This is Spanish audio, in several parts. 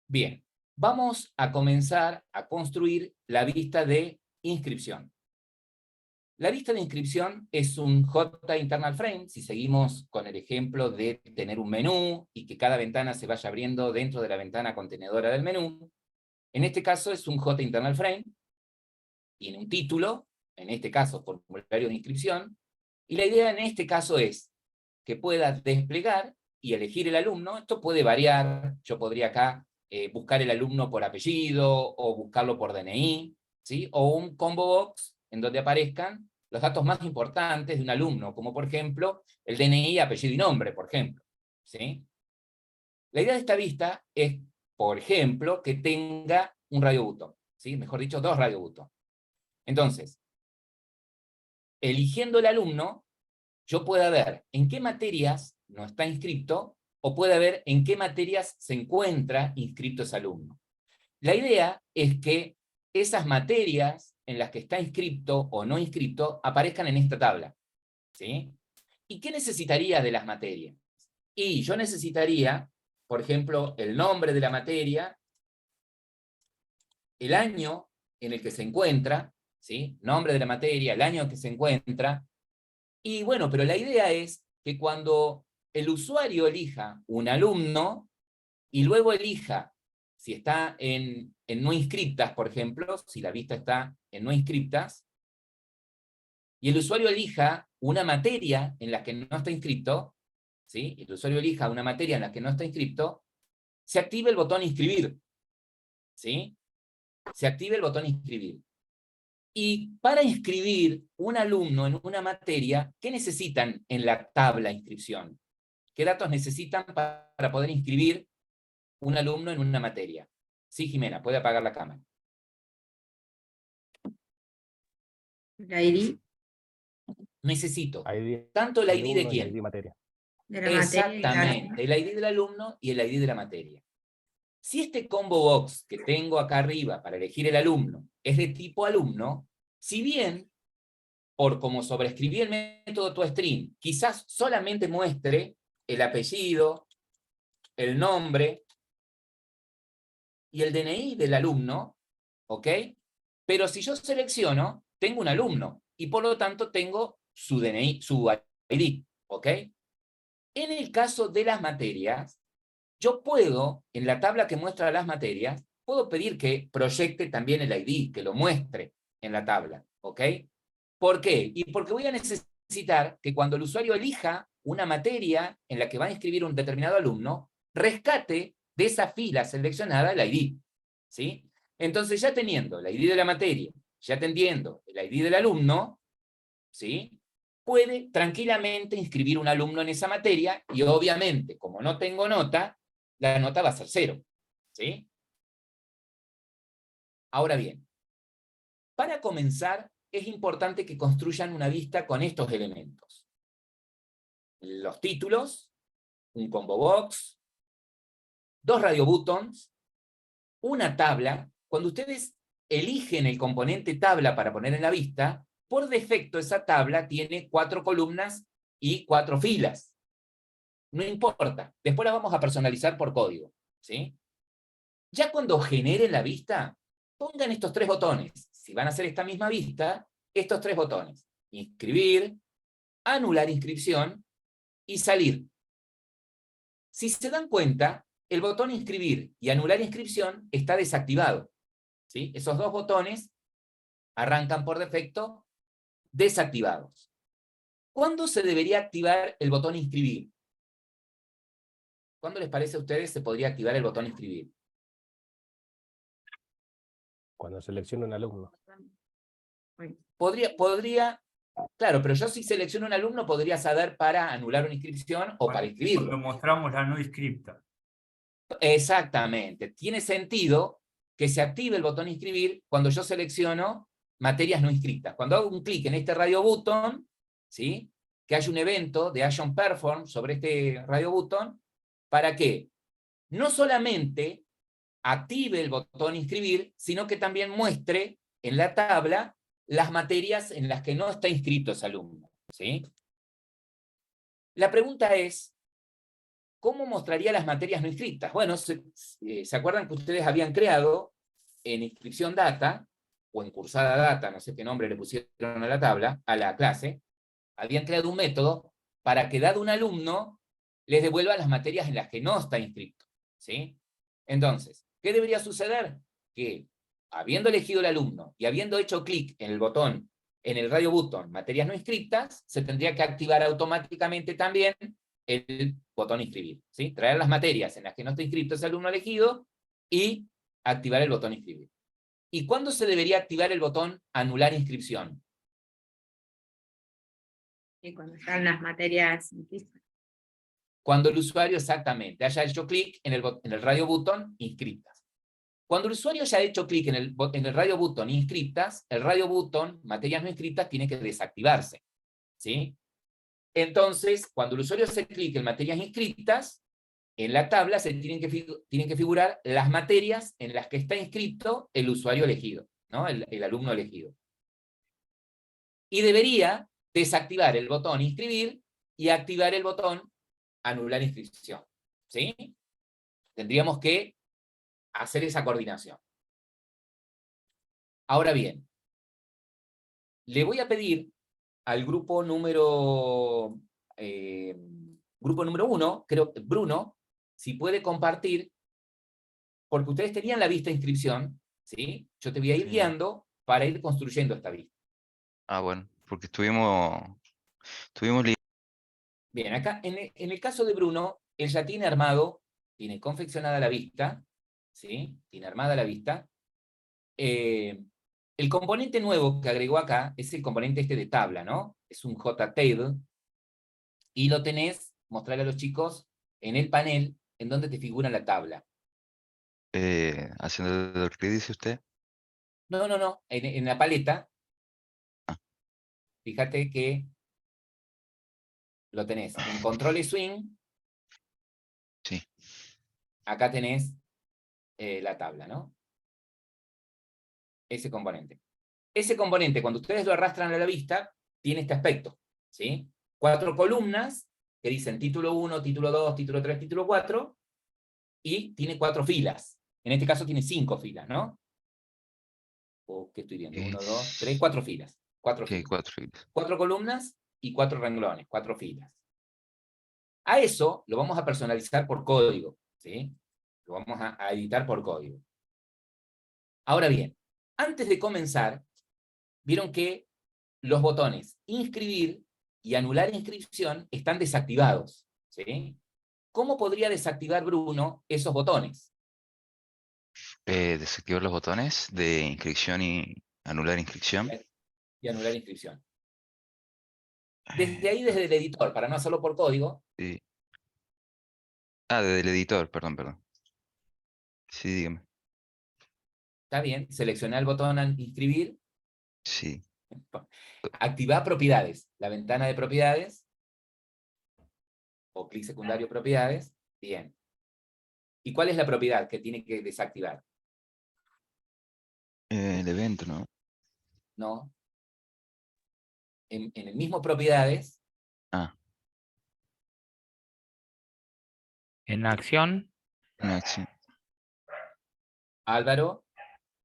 Bien, vamos a comenzar a construir la vista de inscripción. La vista de inscripción es un J internal frame, si seguimos con el ejemplo de tener un menú y que cada ventana se vaya abriendo dentro de la ventana contenedora del menú. En este caso es un J internal frame, tiene un título, en este caso formulario de inscripción, y la idea en este caso es que pueda desplegar y elegir el alumno. Esto puede variar, yo podría acá buscar el alumno por apellido o buscarlo por DNI, ¿sí? O un combo box en donde aparezcan los datos más importantes de un alumno, como por ejemplo el DNI, apellido y nombre, por ejemplo, ¿sí? La idea de esta vista es, por ejemplo, que tenga un radiobotón, ¿sí? Mejor dicho, dos radiobotón. Entonces, eligiendo el alumno, yo pueda ver en qué materias no está inscrito o pueda ver en qué materias se encuentra inscrito ese alumno. La idea es que esas materias en las que está inscrito o no inscrito aparezcan en esta tabla, ¿sí? ¿Y qué necesitaría de las materias? Y yo necesitaría, por ejemplo, el nombre de la materia, el año en el que se encuentra, ¿sí? Nombre de la materia, el año en que se encuentra. Y bueno, pero la idea es que cuando el usuario elija un alumno y luego elija si está en no inscriptas, por ejemplo, si la vista está en no inscriptas, y el usuario elija una materia en la que no está inscrito, ¿sí? El usuario elija una materia en la que no está inscrito, se activa el botón inscribir, ¿sí? Se activa el botón inscribir. Y para inscribir un alumno en una materia, ¿qué necesitan en la tabla de inscripción? ¿Qué datos necesitan para poder inscribir un alumno en una materia? Sí, Jimena, puede apagar la cámara. La ID Necesito ID tanto el ID de alumno y quién. ID materia. de la materia y Exactamente, el ID del alumno y el ID de la materia. Si este combo box que tengo acá arriba para elegir el alumno es de tipo alumno, si bien por como sobreescribí el método toString, quizás solamente muestre el apellido, el nombre y el DNI del alumno, ¿ok? Pero si yo selecciono, tengo un alumno y por lo tanto tengo su DNI, su ID, ¿ok? En el caso de las materias, yo puedo, en la tabla que muestra las materias, puedo pedir que proyecte también el ID, que lo muestre en la tabla, ¿ok? ¿Por qué? Y porque voy a necesitar que cuando el usuario elija una materia en la que va a inscribir un determinado alumno, rescate de esa fila seleccionada el ID, ¿sí? Entonces, ya teniendo el ID de la materia, ya teniendo el ID del alumno, ¿sí? Puede tranquilamente inscribir un alumno en esa materia y obviamente, como no tengo nota, la nota va a ser 0, ¿sí? Ahora bien, para comenzar, es importante que construyan una vista con estos elementos. Los títulos, un combo box, dos radio buttons, una tabla. Cuando ustedes eligen el componente tabla para poner en la vista, por defecto esa tabla tiene 4 columnas y 4 filas. No importa, después la vamos a personalizar por código, ¿sí? Ya cuando generen la vista, pongan estos 3 botones. Si van a hacer esta misma vista, estos 3 botones. Inscribir, anular inscripción y salir. Si se dan cuenta, el botón inscribir y anular inscripción está desactivado, ¿sí? Esos dos botones arrancan por defecto desactivados. ¿Cuándo se debería activar el botón inscribir? ¿Cuándo les parece a ustedes se podría activar el botón inscribir? Cuando seleccione un alumno. Podría, claro, pero yo si selecciono un alumno podría saber para anular una inscripción o para inscribirlo. Cuando mostramos la no inscripta. Exactamente. Tiene sentido que se active el botón inscribir cuando yo selecciono materias no inscritas. Cuando hago un clic en este radio button, ¿sí? Que haya un evento de Action Perform sobre este radio button, para que no solamente active el botón inscribir, sino que también muestre en la tabla las materias en las que no está inscrito ese alumno, ¿sí? La pregunta es, ¿cómo mostraría las materias no inscritas? Bueno, ¿se acuerdan que ustedes habían creado en inscripción data, o en cursada data, no sé qué nombre le pusieron a la tabla, a la clase, habían creado un método para que dado un alumno les devuelva las materias en las que no está inscrito, ¿sí? Entonces, ¿qué debería suceder? Que, habiendo elegido el alumno y habiendo hecho clic en el botón, en el radio button, materias no inscritas, se tendría que activar automáticamente también el botón inscribir, ¿sí? Traer las materias en las que no está inscrito ese alumno elegido y activar el botón inscribir. ¿Y cuándo se debería activar el botón anular inscripción? Y cuando están las materias inscritas. Cuando el usuario exactamente haya hecho clic en el radio button inscritas. Cuando el usuario haya hecho clic en el radio button inscritas, el radio button materias no inscritas tiene que desactivarse, ¿sí? Entonces, cuando el usuario hace clic en materias inscritas, en la tabla tienen que figurar las materias en las que está inscrito el usuario elegido, ¿no? El alumno elegido. Y debería desactivar el botón inscribir y activar el botón anular inscripción, ¿sí? Tendríamos que hacer esa coordinación. Ahora bien, le voy a pedir al grupo número 1, creo, Bruno, si puede compartir, porque ustedes tenían la vista de inscripción, ¿sí? Yo te voy a ir guiando para ir construyendo esta vista. Ah, bueno, porque estuvimos Bien, acá, en el caso de Bruno, él ya tiene armado, tiene confeccionada la vista, ¿sí? Tiene armada la vista. El componente nuevo que agregó acá es el componente este de tabla, ¿no? Es un JTable, y lo tenés, mostrarle a los chicos, en el panel, en donde te figura la tabla. haciendo el clic, dice usted. No, no, no, en la paleta, Ah. fíjate que lo tenés en control y swing. Sí. Acá tenés la tabla, ¿no? Ese componente. Ese componente, cuando ustedes lo arrastran a la vista, tiene este aspecto, ¿sí? 4 columnas que dicen título 1, título 2, título 3, título 4, y tiene 4 filas. En este caso tiene 5 filas, ¿no? ¿O qué estoy viendo? 1, 2, 3, 4 filas. 4 Sí, filas. 4 filas. 4 columnas y 4 renglones, 4 filas. A eso lo vamos a personalizar por código, ¿sí? Lo vamos a editar por código. Ahora bien, antes de comenzar, vieron que los botones inscribir y anular inscripción están desactivados, ¿sí? ¿Cómo podría desactivar Bruno esos botones? Desactivar los botones de inscripción y anular inscripción. Y anular inscripción. Desde ahí, desde el editor, para no hacerlo por código. Sí. Ah, desde el editor, perdón. Sí, dígame. Está bien, seleccionar el botón inscribir. Sí. Activar propiedades, la ventana de propiedades, o clic secundario propiedades, bien. ¿Y cuál es la propiedad que tiene que desactivar? El evento, ¿no? No. En el mismo propiedades. Ah. En acción. Una acción. Álvaro,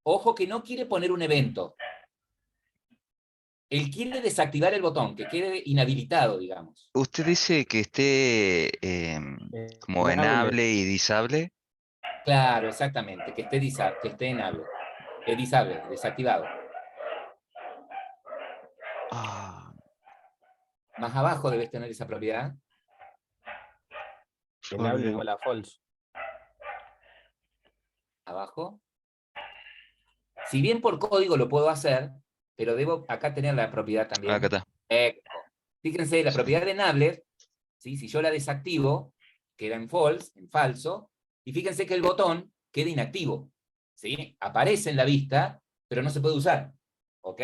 ojo que no quiere poner un evento. Él quiere desactivar el botón, que quede inhabilitado, digamos. Usted dice que esté como enable y disable. Claro, exactamente, que esté enable. Disable, desactivado. Ah, Más abajo debes tener esa propiedad. Enable igual a false. Abajo. Si bien por código lo puedo hacer, pero debo acá tener la propiedad también. acá está. Fíjense, la Sí. propiedad de enable, ¿sí? Si yo la desactivo, queda en false, en falso, y fíjense que el botón queda inactivo, ¿sí? Aparece en la vista, pero no se puede usar, ¿ok?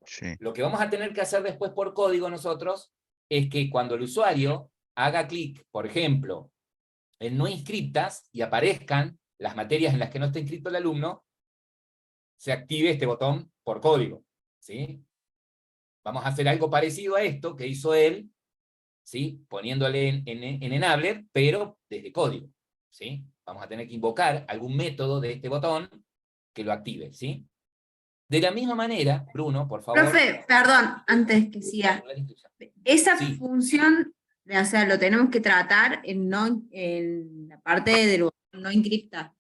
Sí. Lo que vamos a tener que hacer después por código nosotros es que cuando el usuario haga clic, por ejemplo, en no inscriptas y aparezcan las materias en las que no está inscrito el alumno, se active este botón por código, ¿sí? Vamos a hacer algo parecido a esto que hizo él ¿sí? Poniéndole en enabler, pero desde código, ¿sí? Vamos a tener que invocar algún método de este botón que lo active, ¿sí? De la misma manera, Bruno, por favor. Profe, perdón, antes que siga. Esa Sí. función, o sea, lo tenemos que tratar en la parte del botón no encripta.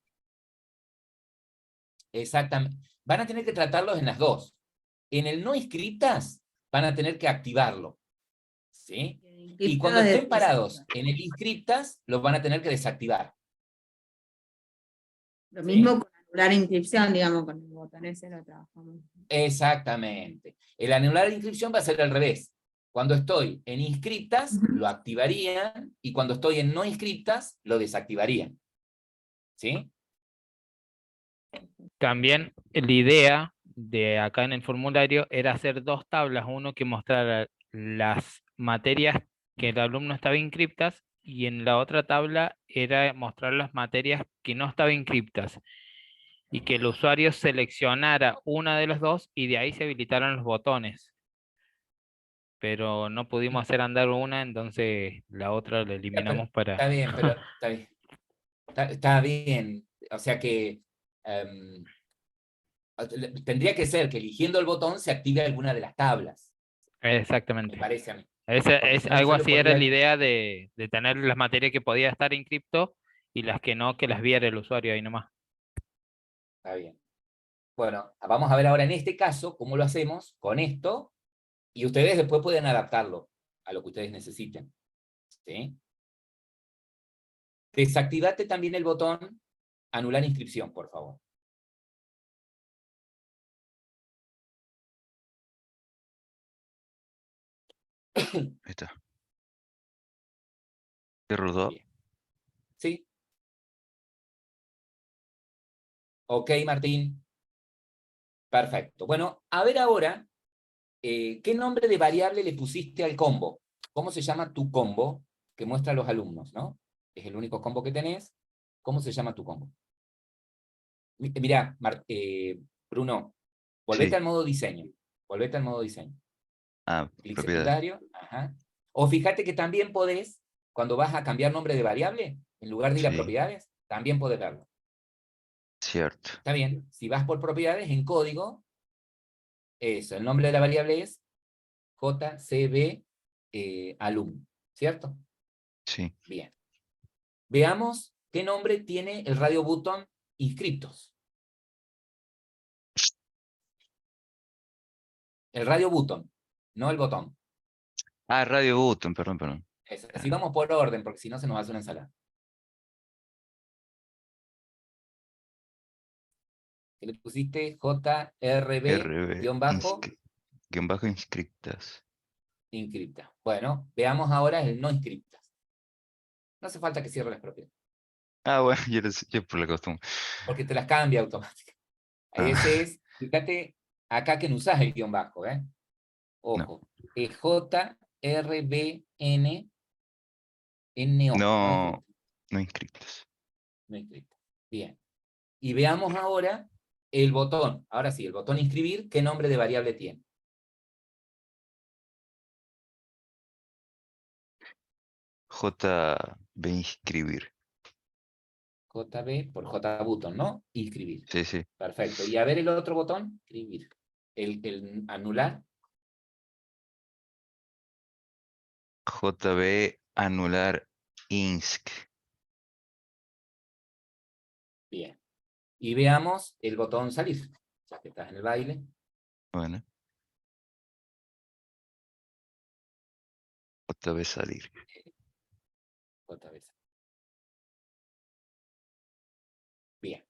Exactamente. Van a tener que tratarlos en las dos. En el no inscriptas, van a tener que activarlo, ¿sí? Y cuando estén parados en el inscriptas, los van a tener que desactivar. Lo ¿sí? mismo con anular inscripción, digamos, con el botón ese lo trabajamos. Exactamente. El anular inscripción va a ser al revés. Cuando estoy en inscriptas, lo activarían, y cuando estoy en no inscriptas, lo desactivarían. ¿Sí? También la idea de acá en el formulario era hacer dos tablas, uno que mostrara las materias que el alumno estaba inscriptas y en la otra tabla era mostrar las materias que no estaban inscriptas y que el usuario seleccionara una de las dos y de ahí se habilitaran los botones. Pero no pudimos hacer andar una, entonces la otra la eliminamos para... Está bien, pero está bien. Está bien. O sea que tendría que ser que eligiendo el botón se active alguna de las tablas. Me Exactamente. parece a mí. Es, Porque si no, algo yo lo así era la podría... idea de tener las materias que podía estar en cripto y las que no, que las viera el usuario ahí nomás. Está bien. Bueno, vamos a ver ahora en este caso cómo lo hacemos con esto, y ustedes después pueden adaptarlo a lo que ustedes necesiten. ¿Sí? Desactivate también el botón anular inscripción, por favor. Ahí está. R2. Bien. ¿Sí? Ok, Martín. Perfecto. Bueno, a ver ahora, ¿qué nombre de variable le pusiste al combo? ¿Cómo se llama tu combo que muestra a los alumnos, no? Es el único combo que tenés. ¿Cómo se llama tu combo? Mirá, Bruno, volvete Sí. al modo diseño. Volvete al modo diseño. Ah, Clic propiedades. secundario. Ajá. O fíjate que también podés, cuando vas a cambiar nombre de variable, en lugar de ir a Sí, propiedades, también podés verlo. cierto. Está bien. Si vas por propiedades, en código, eso, el nombre de la variable es JCB alumno, ¿cierto? Sí. Bien. Veamos qué nombre tiene el radio button inscriptos. El radio button, no el botón. Ah, Radio Button, perdón, perdón. Así vamos por orden, porque si no se nos hace una ensalada. ¿Qué le pusiste? JRB, guión bajo, Guión bajo inscriptas. inscripta. Bueno, veamos ahora el no inscriptas. No hace falta que cierre las propiedades, Ah, bueno, yo por la costumbre. porque te las cambia automáticamente. Ese Ah, es, fíjate, acá que no usás el guión bajo, ¿eh? no. Ojo, es JRBN NO, no No, inscripta. no inscriptas. No inscripta. Bien. Y veamos ahora el botón. Ahora sí, el botón inscribir, ¿qué nombre de variable tiene? JB inscribir. JB por JButton, ¿no? Inscribir. Sí, sí. Perfecto. Y a ver el otro botón, inscribir. El anular. JB anular insc. Bien. Y veamos el botón salir, ya que estás en el baile. Bueno. JB salir. JB. Bien.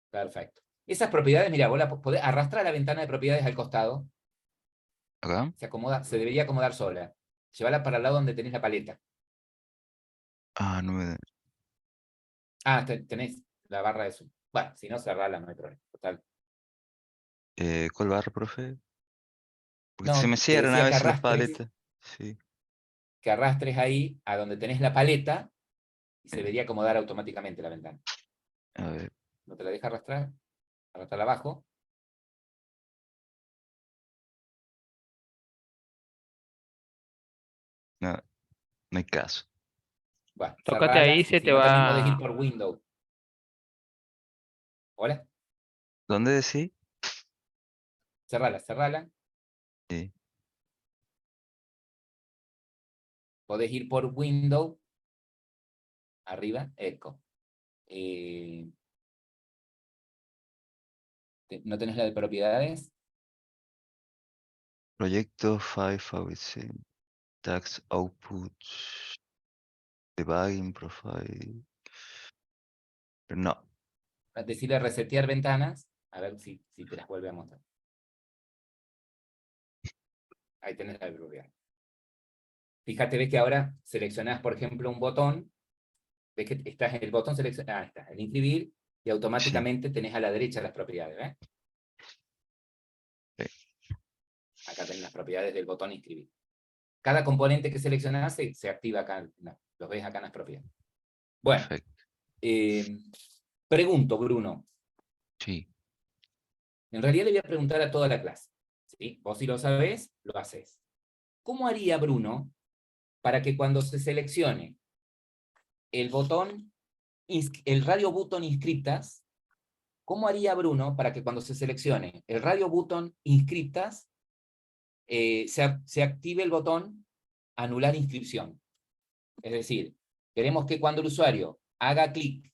Perfecto. Esas propiedades, mira, vos podés arrastrar la ventana de propiedades al costado. ¿Acá? Se acomoda, se debería acomodar sola. Llévala para el lado donde tenés la paleta. Ah, no me... Ah, tenés la barra de zoom. Bueno, si no, cerrala, no hay problema. Total. ¿Cuál barra, profe? Porque se No, me te cierran a decía veces las paletas. Sí. que arrastres ahí a donde tenés la paleta y se Eh, debería acomodar automáticamente la ventana. a ver. ¿No te la deja arrastrar? Arrastrar abajo. No. No hay caso. Bueno, Tócate ahí, cerralas, se si te no también podés va. ir por Windows. ¿Hola? ¿Dónde decís? Cerrala, cerrala. Sí. Podés ir por Windows. Arriba, eco. ¿No tenés la de propiedades? Proyecto 5 ABC. Tax output. Debugging profile. Pero no. Decirle resetear ventanas. A ver si te las vuelve a mostrar. Ahí tenés la de propiedades. Fíjate, ves que ahora seleccionás, por ejemplo, un botón. Ves que estás en el botón seleccionado. Está, el inscribir. Y automáticamente tenés a la derecha las propiedades. ¿Ves? Acá tenés las propiedades del botón inscribir. Cada componente que seleccionás se activa acá. Los ves acá en las propiedades. Bueno. Perfecto. Pregunto, Bruno. Sí. En realidad le voy a preguntar a toda la clase. ¿Sí? Vos si lo sabés, lo haces. ¿Cómo haría Bruno para que cuando se seleccione el botón, el radio button inscriptas, cómo haría Bruno para que cuando se seleccione el radio button inscriptas, se active el botón anular inscripción? Es decir, queremos que cuando el usuario haga clic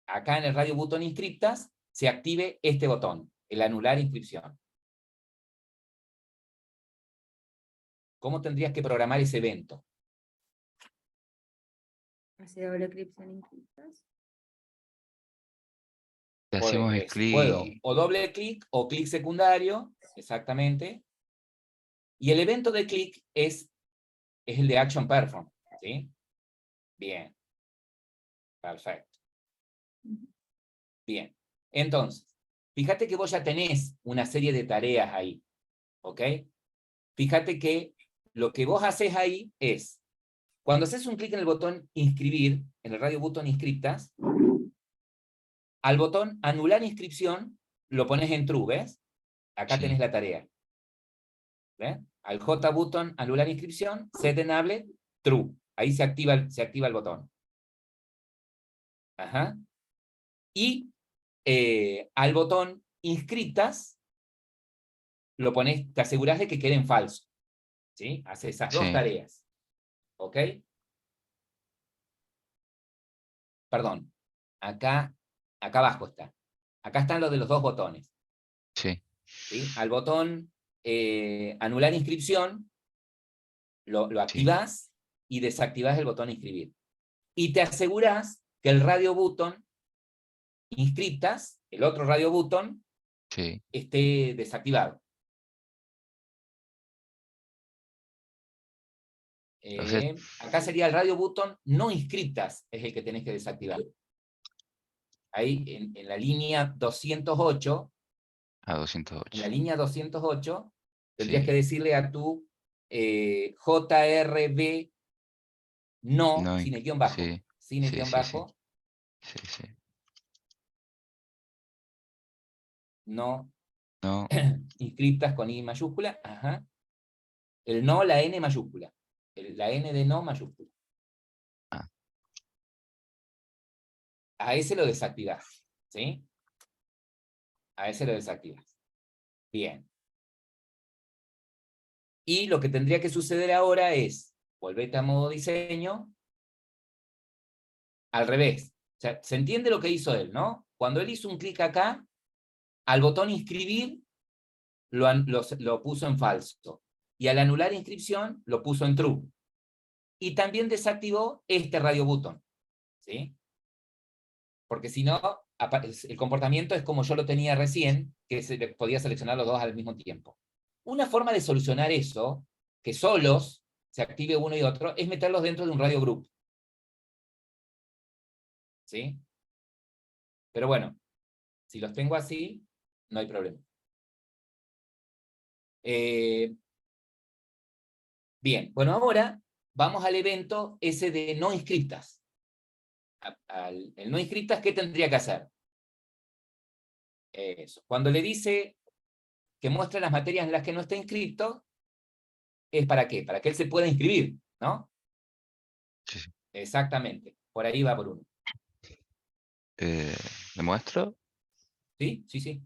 acá en el radio button inscriptas, se active este botón, el anular inscripción. ¿Cómo tendrías que programar ese evento? Hace doble clic en inscriptas. Le hacemos Puedo clic. o doble clic o clic secundario, exactamente. Y el evento de clic es el de action perform, ¿sí? Bien. Perfecto. Bien. Entonces, fíjate que vos ya tenés una serie de tareas ahí, ¿ok? Fíjate que lo que vos haces ahí es, cuando haces un clic en el botón inscribir, en el radio button inscriptas, al botón anular inscripción lo pones en true, ¿ves? Acá Sí. tenés la tarea. ¿Ves? Al J button anular inscripción, set enable, true. Ahí se activa el botón. Ajá. Y al botón inscritas, lo pones, te aseguras de que quede en falso. ¿Sí? Hace esas dos Sí. tareas. ¿Ok? Perdón. Acá abajo está. Acá están los de los dos botones. Sí. ¿Sí? Al botón anular inscripción, lo activás y desactivás el botón inscribir. Y te asegurás que el radio button inscriptas, el otro radio button, Sí. esté desactivado. O sea, Acá sería el radio button no inscriptas, es el que tenés que desactivar. Ahí en la línea 208, a 208. en la línea 208, tendrías Sí. que decirle a tu JRB no, No, sin el guión bajo, sí. sin el Sí, guión sí, sí. bajo, Sí, sí. no No. inscriptas con I mayúscula, ajá. El no, la N mayúscula. La N de no mayúscula. Ah. A ese lo desactivás, ¿sí? A ese lo desactivas. Bien. Y lo que tendría que suceder ahora es, volvete a modo diseño, al revés. O sea, se entiende lo que hizo él, ¿no? Cuando él hizo un clic acá, al botón inscribir, lo puso en falso. Y al anular inscripción, lo puso en true. Y también desactivó este radio button, ¿sí? Porque si no, el comportamiento es como yo lo tenía recién, que podía seleccionar los dos al mismo tiempo. Una forma de solucionar eso, que solos se active uno y otro, es meterlos dentro de un radio group. ¿Sí? Pero bueno, si los tengo así, no hay problema. Bien, bueno, ahora vamos al evento ese de no inscriptas. El no inscriptas, ¿qué tendría que hacer? Eso. Cuando le dice que muestre las materias en las que no está inscrito, ¿es para qué? Para que él se pueda inscribir, ¿no? Sí, sí. Exactamente. Por ahí va Bruno. ¿Le muestro? ¿Sí? Sí, sí.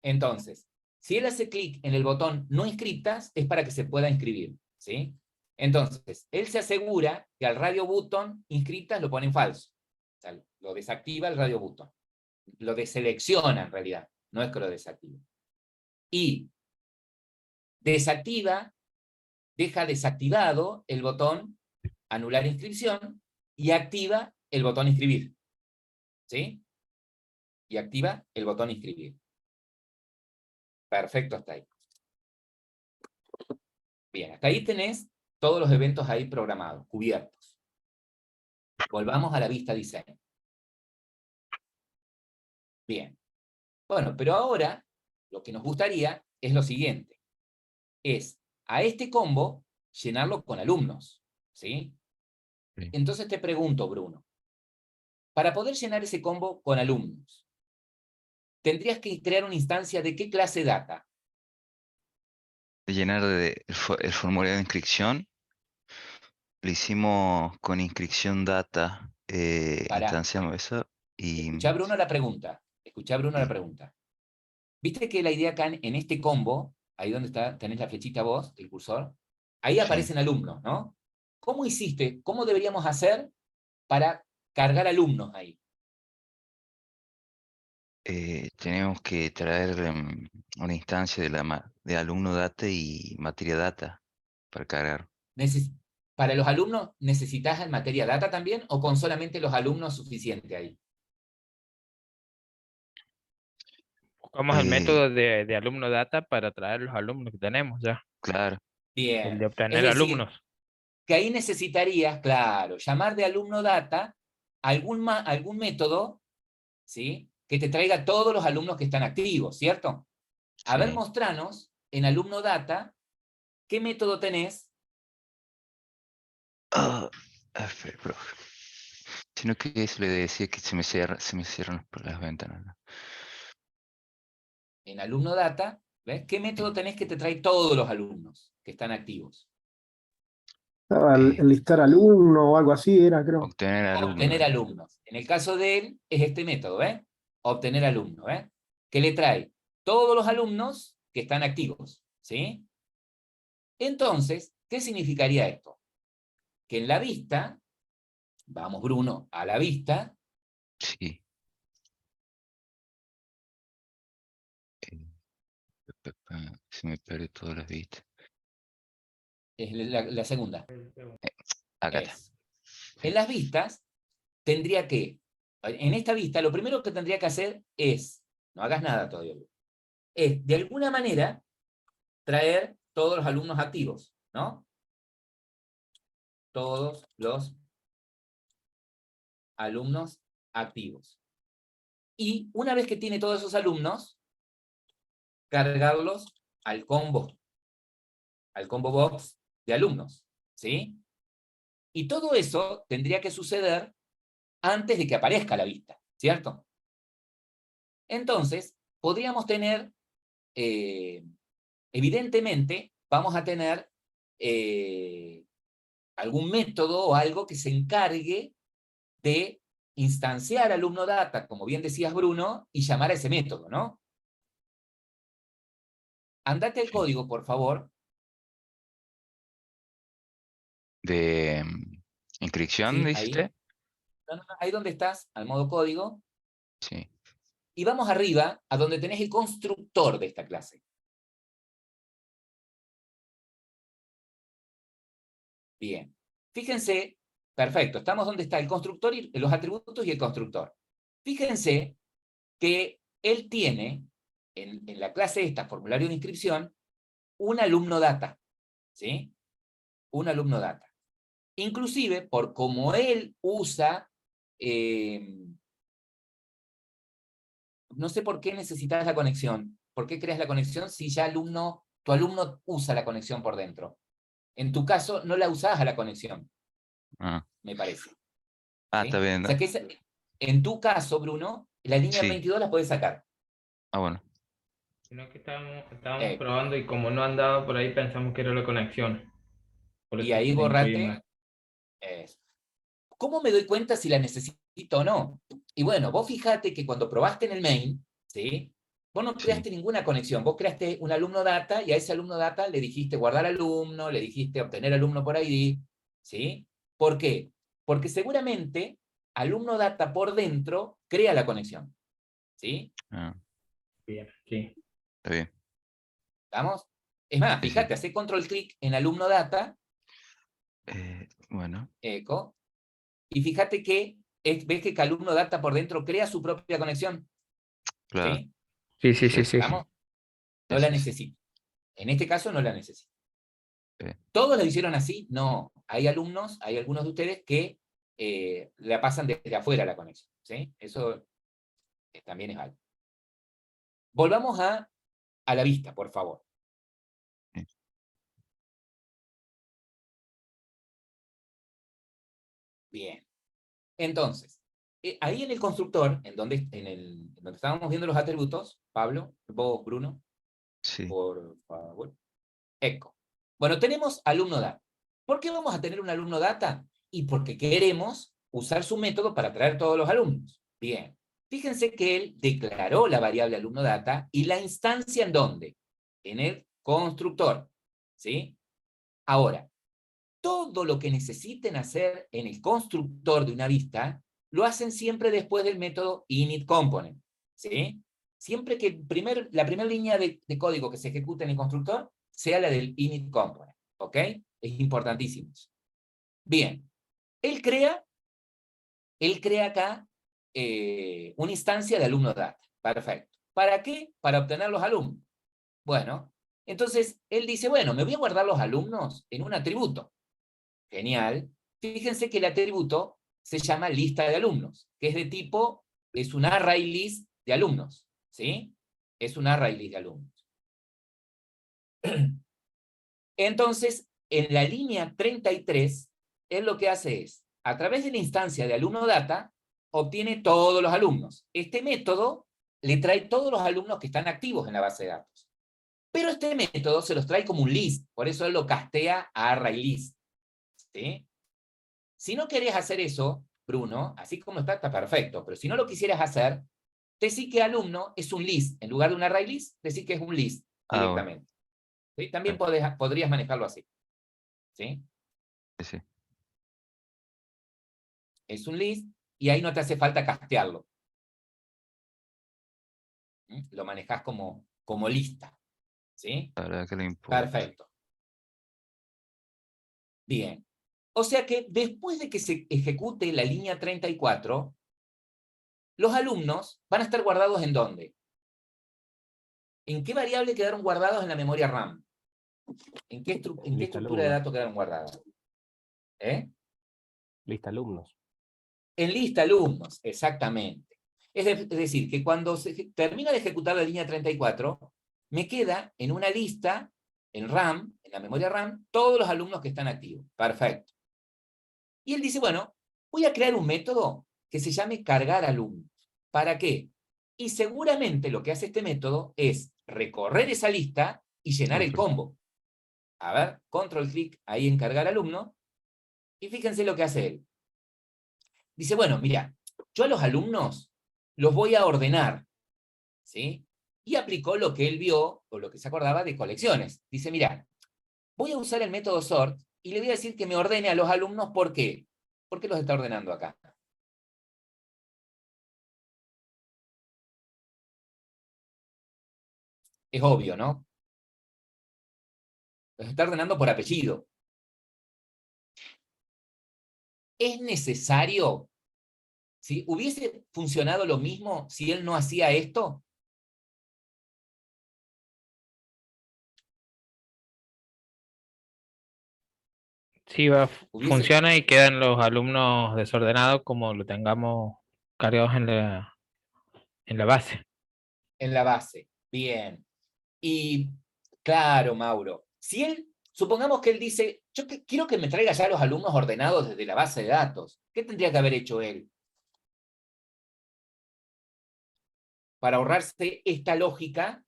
Entonces, si él hace clic en el botón no inscriptas, es para que se pueda inscribir, ¿sí? Entonces, él se asegura que al radio button inscriptas lo pone en falso. O sea, lo desactiva el radio button. Lo deselecciona en realidad, no es que lo desactiva. Y desactiva, deja desactivado el botón anular inscripción y activa el botón inscribir, ¿sí? Y activa el botón inscribir. Perfecto, hasta ahí. Bien, hasta ahí tenés todos los eventos ahí programados, cubiertos. Volvamos a la vista diseño. Bien. Bueno, pero ahora lo que nos gustaría es lo siguiente. Es a este combo llenarlo con alumnos, ¿sí? Sí. Entonces te pregunto, Bruno, para poder llenar ese combo con alumnos, tendrías que crear una instancia de qué clase data. De llenar el formulario de inscripción. Lo hicimos con inscripción data. Para, Instanciamos eso. Y escuchá, Bruno, la pregunta. Escuchá, Bruno, la sí, pregunta. Viste que la idea acá en este combo, ahí donde está, tenés la flechita vos, el cursor, ahí sí. aparecen alumnos, ¿no? ¿Cómo hiciste? ¿Cómo deberíamos hacer para cargar alumnos ahí? Tenemos que traer una instancia de alumno data y materia data para cargar. Neces- ¿Para los alumnos necesitas en materia data también o con solamente los alumnos suficiente ahí? Buscamos el Eh, método de alumno data para traer los alumnos que tenemos ya. claro, El Bien. de Es obtener decir, alumnos. que ahí necesitarías, claro, llamar de alumno data algún método, ¿sí? Que te traiga todos los alumnos que están activos, ¿cierto? A ver, sí. mostranos en alumno data qué método tenés Ah, espera, profe. Sino que eso le decía que se me cierran las ventanas, ¿no? en alumno data, ¿ves? ¿Qué método tenés que te trae todos los alumnos que están activos? Estaba Eh, enlistar alumno o algo así, era, creo. obtener alumnos. Obtener alumnos. En el caso de él, es este método, ¿ves? Obtener alumnos, ¿ves? Que le trae todos los alumnos que están activos, ¿sí? Entonces, ¿qué significaría esto? Que en la vista, vamos Bruno, a la vista, Sí. Eh, Se me pierde todas las vistas. es la segunda, Acá está. es. En las vistas, tendría que, en esta vista, lo primero que tendría que hacer es, no hagas nada todavía, es de alguna manera traer todos los alumnos activos, ¿no? Todos los alumnos activos. Y una vez que tiene todos esos alumnos, cargarlos al combo box de alumnos, ¿sí? Y todo eso tendría que suceder antes de que aparezca la vista, ¿cierto? Entonces, podríamos tener, evidentemente, vamos a tener algún método o algo que se encargue de instanciar alumno data, como bien decías Bruno, y llamar a ese método, ¿no? Andate al Sí. código, por favor. De inscripción, Sí, dice ahí. usted. No, no, no, ahí donde estás, al modo código. Sí. Y vamos arriba, a donde tenés el constructor de esta clase. Bien. Fíjense, perfecto, estamos donde está el constructor y los atributos y el constructor. Fíjense que él tiene, en la clase esta, formulario de inscripción, un alumno data, ¿sí? Un alumno data. Inclusive, por como él usa, no sé por qué necesitas la conexión. ¿Por qué creas la conexión si ya tu alumno usa la conexión por dentro? En tu caso, no la usás a la conexión, Ah, me parece. está ¿Sí? bien. O sea que en tu caso, Bruno, la línea Sí. 22 la podés sacar. Bueno. Sino que estábamos Eh, probando y como no andaba por ahí pensamos que era la conexión. Por y eso ahí se le incluye borrate, más. ¿Cómo me doy cuenta si la necesito o no? Y bueno, vos fijate que cuando probaste en el main, ¿sí? Vos no creaste ninguna conexión, vos creaste un alumno data y a ese alumno data le dijiste guardar alumno, le dijiste obtener alumno por ID, ¿sí? ¿Por qué? Porque seguramente alumno data por dentro crea la conexión, ¿sí? Ah, Bien, sí. está bien. ¿Estamos? Es más, Sí, sí. fíjate, hace control clic en alumno data, Bueno, eco, y fíjate que ves que alumno data por dentro crea su propia conexión, claro. ¿sí? Sí, sí, sí, sí. ¿Estamos? No Sí, la sí, sí. necesito. En este caso no la necesito. Bien. ¿Todos lo hicieron así? No. Hay alumnos, hay algunos de ustedes que la pasan desde afuera la conexión, ¿sí? Eso también es algo. Volvamos a la vista, por favor. Sí. Bien. Entonces, ahí en el constructor, donde estábamos viendo los atributos, Pablo, vos, Bruno, Sí. por favor. Eco. Bueno, tenemos alumno data. ¿Por qué vamos a tener un alumno data? Y porque queremos usar su método para traer todos los alumnos. Bien. Fíjense que él declaró la variable alumno data y la instancia ¿en dónde? En el constructor. ¿Sí? Ahora, todo lo que necesiten hacer en el constructor de una vista, lo hacen siempre después del método initComponent. ¿Sí? Siempre que la primera línea de código que se ejecute en el constructor sea la del initComponent. ¿Ok? Es importantísimo. Bien. Él crea acá una instancia de alumno data. Perfecto. ¿Para qué? Para obtener los alumnos. Bueno, entonces él dice, bueno, me voy a guardar los alumnos en un atributo. Genial. Fíjense que el atributo se llama lista de alumnos, que es de tipo, es un array list de alumnos, ¿sí? Es un array list de alumnos. Entonces, en la línea 33, él lo que hace es, a través de la instancia de alumno data, obtiene todos los alumnos. Este método le trae todos los alumnos que están activos en la base de datos. Pero este método se los trae como un list, por eso él lo castea a array list, ¿sí? Si no querés hacer eso, Bruno, así como está perfecto, pero si no lo quisieras hacer, decís que alumno es un list, en lugar de un array list, decís que es un list Ah, bueno. directamente. ¿Sí? También podrías manejarlo así. ¿Sí? Sí, sí. Es un list y ahí no te hace falta castearlo. ¿Sí? Lo manejás como lista. ¿Sí? La verdad que le importa. Perfecto. Bien. O sea que después de que se ejecute la línea 34, los alumnos van a estar guardados ¿en dónde? ¿En qué variable quedaron guardados en la memoria RAM? ¿En qué Lista estructura de alumnos. datos quedaron guardados? ¿Eh? Lista alumnos. En lista alumnos, exactamente. Es decir, que cuando se termina de ejecutar la línea 34, me queda en una lista, en RAM, en la memoria RAM, todos los alumnos que están activos. Perfecto. Y él dice, bueno, voy a crear un método que se llame cargar alumnos. ¿Para qué? Y seguramente lo que hace este método es recorrer esa lista y llenar el combo. A ver, control clic ahí en cargar alumno, y fíjense lo que hace él. Dice, bueno, mira, yo a los alumnos los voy a ordenar, ¿sí? Y aplicó lo que él vio, o lo que se acordaba de colecciones. Dice, mira, voy a usar el método sort, y le voy a decir que me ordene a los alumnos, ¿por qué? ¿Por qué los está ordenando acá? Es obvio, ¿no? Los está ordenando por apellido. ¿Es necesario? ¿Sí? ¿Hubiese funcionado lo mismo si él no hacía esto? Sí, funciona y quedan los alumnos desordenados como lo tengamos cargados en la base. En la base. Bien. Y, claro, Mauro, si él, supongamos que él dice, yo quiero que me traiga ya los alumnos ordenados desde la base de datos, ¿qué tendría que haber hecho él? Para ahorrarse esta lógica,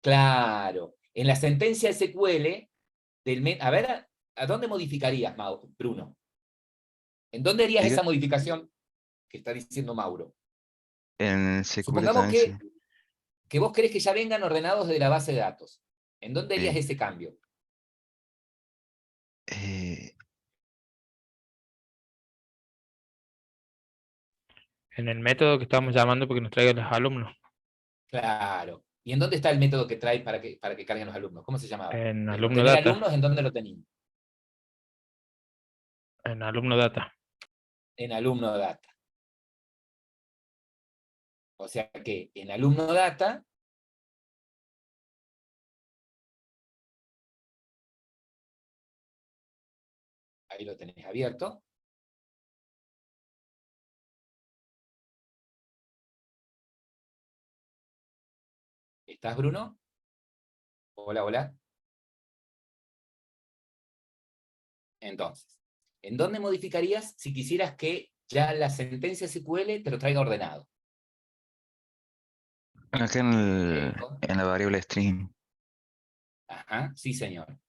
claro, en la sentencia SQL, a ver, ¿a dónde modificarías, Bruno? ¿En dónde harías Diga. esa modificación que está diciendo Mauro? En SQL Supongamos también que vos querés que ya vengan ordenados de la base de datos. ¿En dónde harías Sí. ese cambio? En el método que estamos llamando porque nos traiga los alumnos. Claro. ¿Y en dónde está el método que trae para que carguen los alumnos? ¿Cómo se llamaba? En ¿El alumno obtener data. alumnos en dónde lo tenían? En alumno data. En alumno data. O sea que en alumno data ahí lo tenés abierto. ¿Estás, Bruno? Hola, hola. Entonces, ¿en dónde modificarías si quisieras que ya la sentencia SQL te lo traiga ordenado? acá en la variable string. Ajá, sí, señor.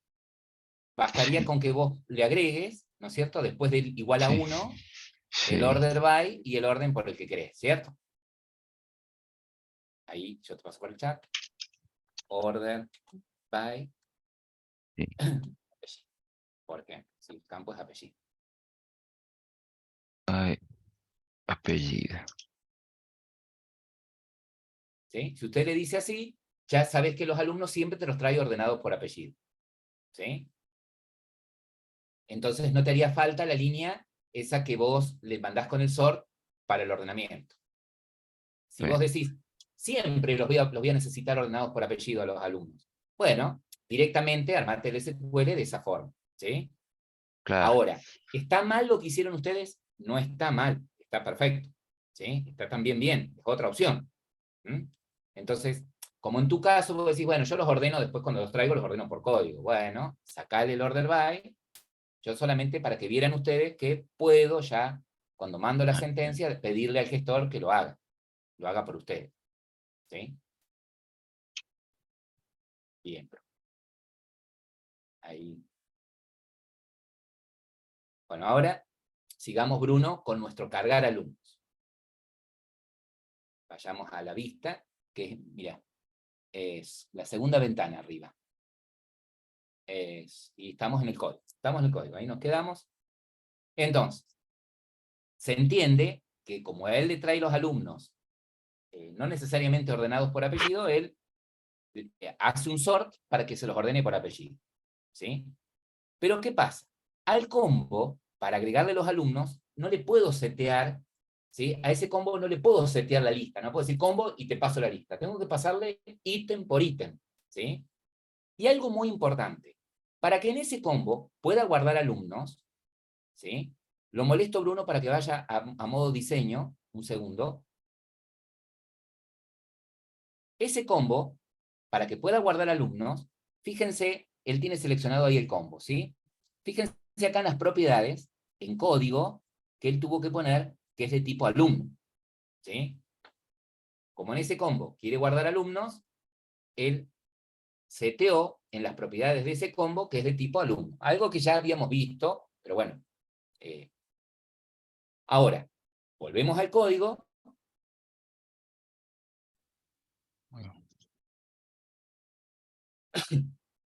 Bastaría Sí, con que vos le agregues, ¿no es cierto? Después del igual a sí, 1, el sí. order by y el orden por el que querés, ¿cierto? Ahí yo te paso por el chat. Order by Sí. apellido. ¿Por qué? Si el campo es apellido. Ay, apellido. ¿Sí? Si usted le dice así, ya sabes que los alumnos siempre te los trae ordenados por apellido. ¿Sí? Entonces no te haría falta la línea esa que vos le mandás con el sort para el ordenamiento. Si Sí, vos decís, siempre los voy a necesitar ordenados por apellido a los alumnos. Bueno, directamente armate el SQL de esa forma. ¿Sí? claro. Ahora, ¿está mal lo que hicieron ustedes? No está mal, está perfecto. ¿Sí? Está también bien, es otra opción. ¿Mm? Entonces, como en tu caso vos decís, bueno, yo los ordeno, después cuando los traigo los ordeno por código. Bueno, sacale el order by, yo solamente para que vieran ustedes que puedo ya, cuando mando la sentencia, pedirle al gestor que lo haga por ustedes. ¿Sí? Bien. Ahí. Bueno, ahora sigamos, Bruno, con nuestro cargar alumnos. Vayamos a la vista, que es, mira, es la segunda ventana arriba. Y estamos en el código. Estamos en el código, ahí nos quedamos. Entonces, se entiende que como a él le trae los alumnos, no necesariamente ordenados por apellido, él hace un sort para que se los ordene por apellido. ¿Sí? Pero ¿qué pasa? Al combo, para agregarle los alumnos, no le puedo setear, ¿sí? A ese combo no le puedo setear la lista, no puedo decir combo y te paso la lista. Tengo que pasarle ítem por ítem, ¿sí? Y algo muy importante, para que en ese combo pueda guardar alumnos, ¿sí? Lo molesto, Bruno, para que vaya a modo diseño, un segundo. Ese combo, para que pueda guardar alumnos, fíjense, él tiene seleccionado ahí el combo, ¿sí? Fíjense acá en las propiedades, en código, que él tuvo que poner que es de tipo alumno, ¿sí? Como en ese combo quiere guardar alumnos, él seteó en las propiedades de ese combo que es de tipo alumno. Algo que ya habíamos visto, pero bueno. Ahora, volvemos al código.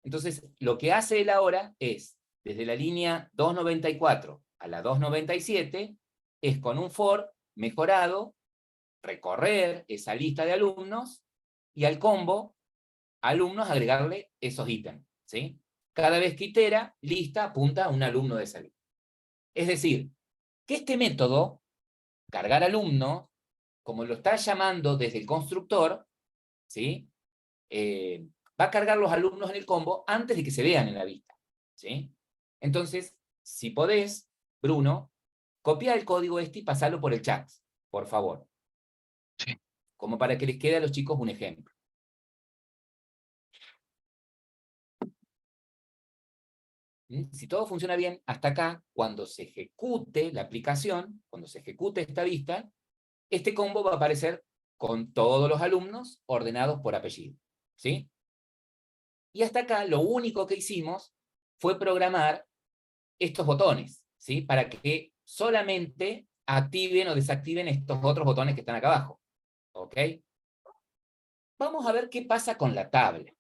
Entonces, lo que hace él ahora es, desde la línea 294 a la 297, es con un for mejorado, recorrer esa lista de alumnos, y al combo, alumnos, agregarle esos ítems, ¿sí? Cada vez que itera, lista apunta a un alumno de esa lista. Es decir, que este método, cargar alumnos, como lo está llamando desde el constructor, ¿sí? Va a cargar los alumnos en el combo antes de que se vean en la vista, ¿sí? Entonces, si podés, Bruno, copia el código este y pasalo por el chat, por favor. Sí. Como para que les quede a los chicos un ejemplo. Si todo funciona bien, hasta acá, cuando se ejecute la aplicación, cuando se ejecute esta vista, este combo va a aparecer con todos los alumnos ordenados por apellido, ¿sí? Y hasta acá lo único que hicimos fue programar estos botones, ¿sí? Para que solamente activen o desactiven estos otros botones que están acá abajo. ¿Ok? Vamos a ver qué pasa con la tabla.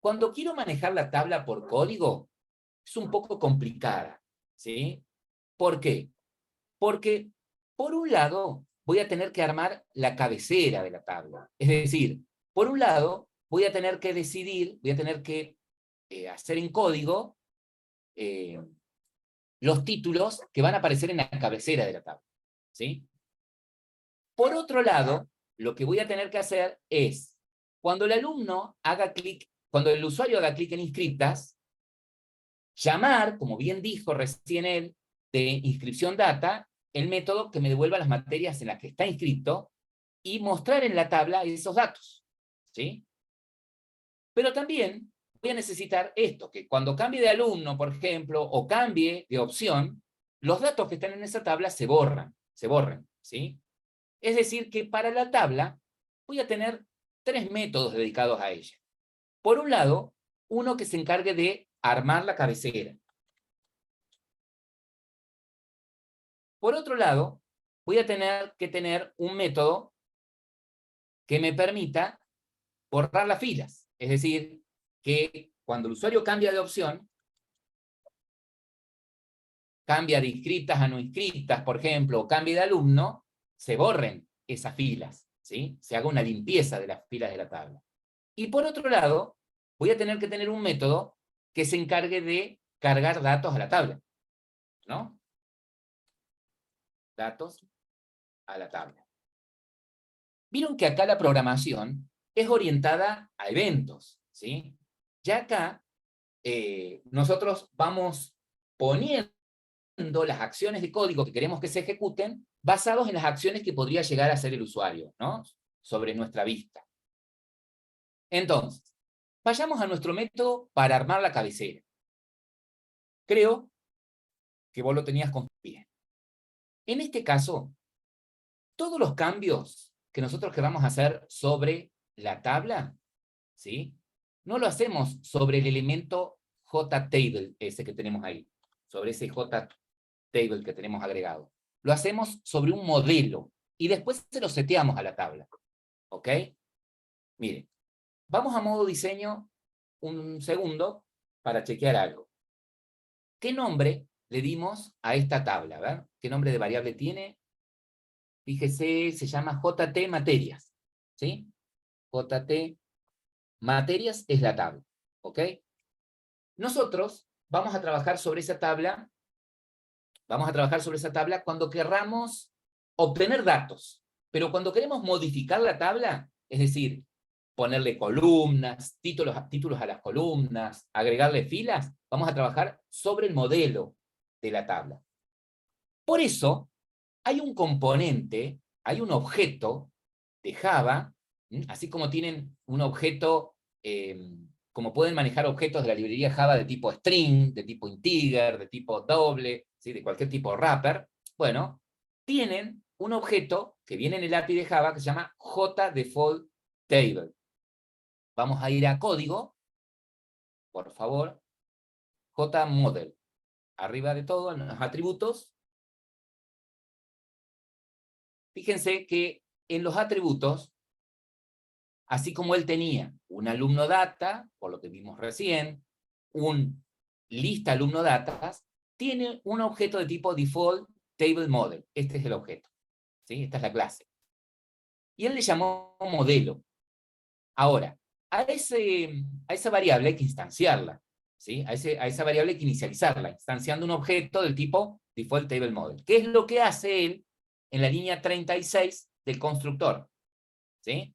Cuando quiero manejar la tabla por código, es un poco complicada, ¿sí? ¿Por qué? Porque, por un lado, voy a tener que armar la cabecera de la tabla. Es decir, por un lado, voy a tener que decidir, voy a tener que hacer en código los títulos que van a aparecer en la cabecera de la tabla, ¿sí? Por otro lado, lo que voy a tener que hacer es, cuando el alumno haga clic, cuando el usuario haga clic en inscriptas, llamar, como bien dijo recién él, de inscripción data, el método que me devuelva las materias en las que está inscrito y mostrar en la tabla esos datos, ¿sí? Pero también voy a necesitar esto, que cuando cambie de alumno, por ejemplo, o cambie de opción, los datos que están en esa tabla se borran, ¿sí? Es decir, que para la tabla voy a tener 3 métodos dedicados a ella. Por un lado, uno que se encargue de armar la cabecera. Por otro lado, voy a tener que tener un método que me permita borrar las filas. Es decir, que cuando el usuario cambia de opción, cambia de inscriptas a no inscriptas, por ejemplo, o cambia de alumno, se borren esas filas, ¿sí? Se haga una limpieza de las filas de la tabla. Y por otro lado, voy a tener que tener un método que se encargue de cargar datos a la tabla, ¿no? Datos a la tabla. Vieron que acá la programación es orientada a eventos, ¿sí? Ya acá nosotros vamos poniendo las acciones de código que queremos que se ejecuten basados en las acciones que podría llegar a hacer el usuario, ¿no? Sobre nuestra vista. Entonces, vayamos a nuestro método para armar la cabecera. Creo que vos lo tenías con bien. En este caso, todos los cambios que nosotros queramos hacer sobre la tabla, ¿sí? No lo hacemos sobre el elemento JTable, ese que tenemos ahí, sobre ese JTable que tenemos agregado. Lo hacemos sobre un modelo, y después se lo seteamos a la tabla, ¿ok? Miren, vamos a modo diseño un segundo para chequear algo. ¿Qué nombre le dimos a esta tabla? A ver, ¿qué nombre de variable tiene? Fíjese, se llama JT materias, ¿sí? JT materias es la tabla, ¿ok? Nosotros vamos a trabajar sobre esa tabla, cuando querramos obtener datos, pero cuando queremos modificar la tabla, es decir, ponerle columnas, títulos a las columnas, agregarle filas, vamos a trabajar sobre el modelo de la tabla. Por eso, hay un componente, hay un objeto de Java, así como tienen un objeto, como pueden manejar objetos de la librería Java de tipo string, de tipo integer, de tipo doble, ¿sí? De cualquier tipo wrapper, bueno, tienen un objeto que viene en el API de Java que se llama JDefaultTable. Vamos a ir a código, por favor, JModel. Arriba de todo, en los atributos, fíjense que en los atributos, así como él tenía un alumno data, por lo que vimos recién, un lista alumno datas, tiene un objeto de tipo default table model. Este es el objeto, ¿sí? Esta es la clase. Y él le llamó modelo. Ahora, a esa variable hay que instanciarla, ¿sí? A esa variable hay que inicializarla, instanciando un objeto del tipo default table model. ¿Qué es lo que hace él en la línea 36 del constructor? ¿Sí?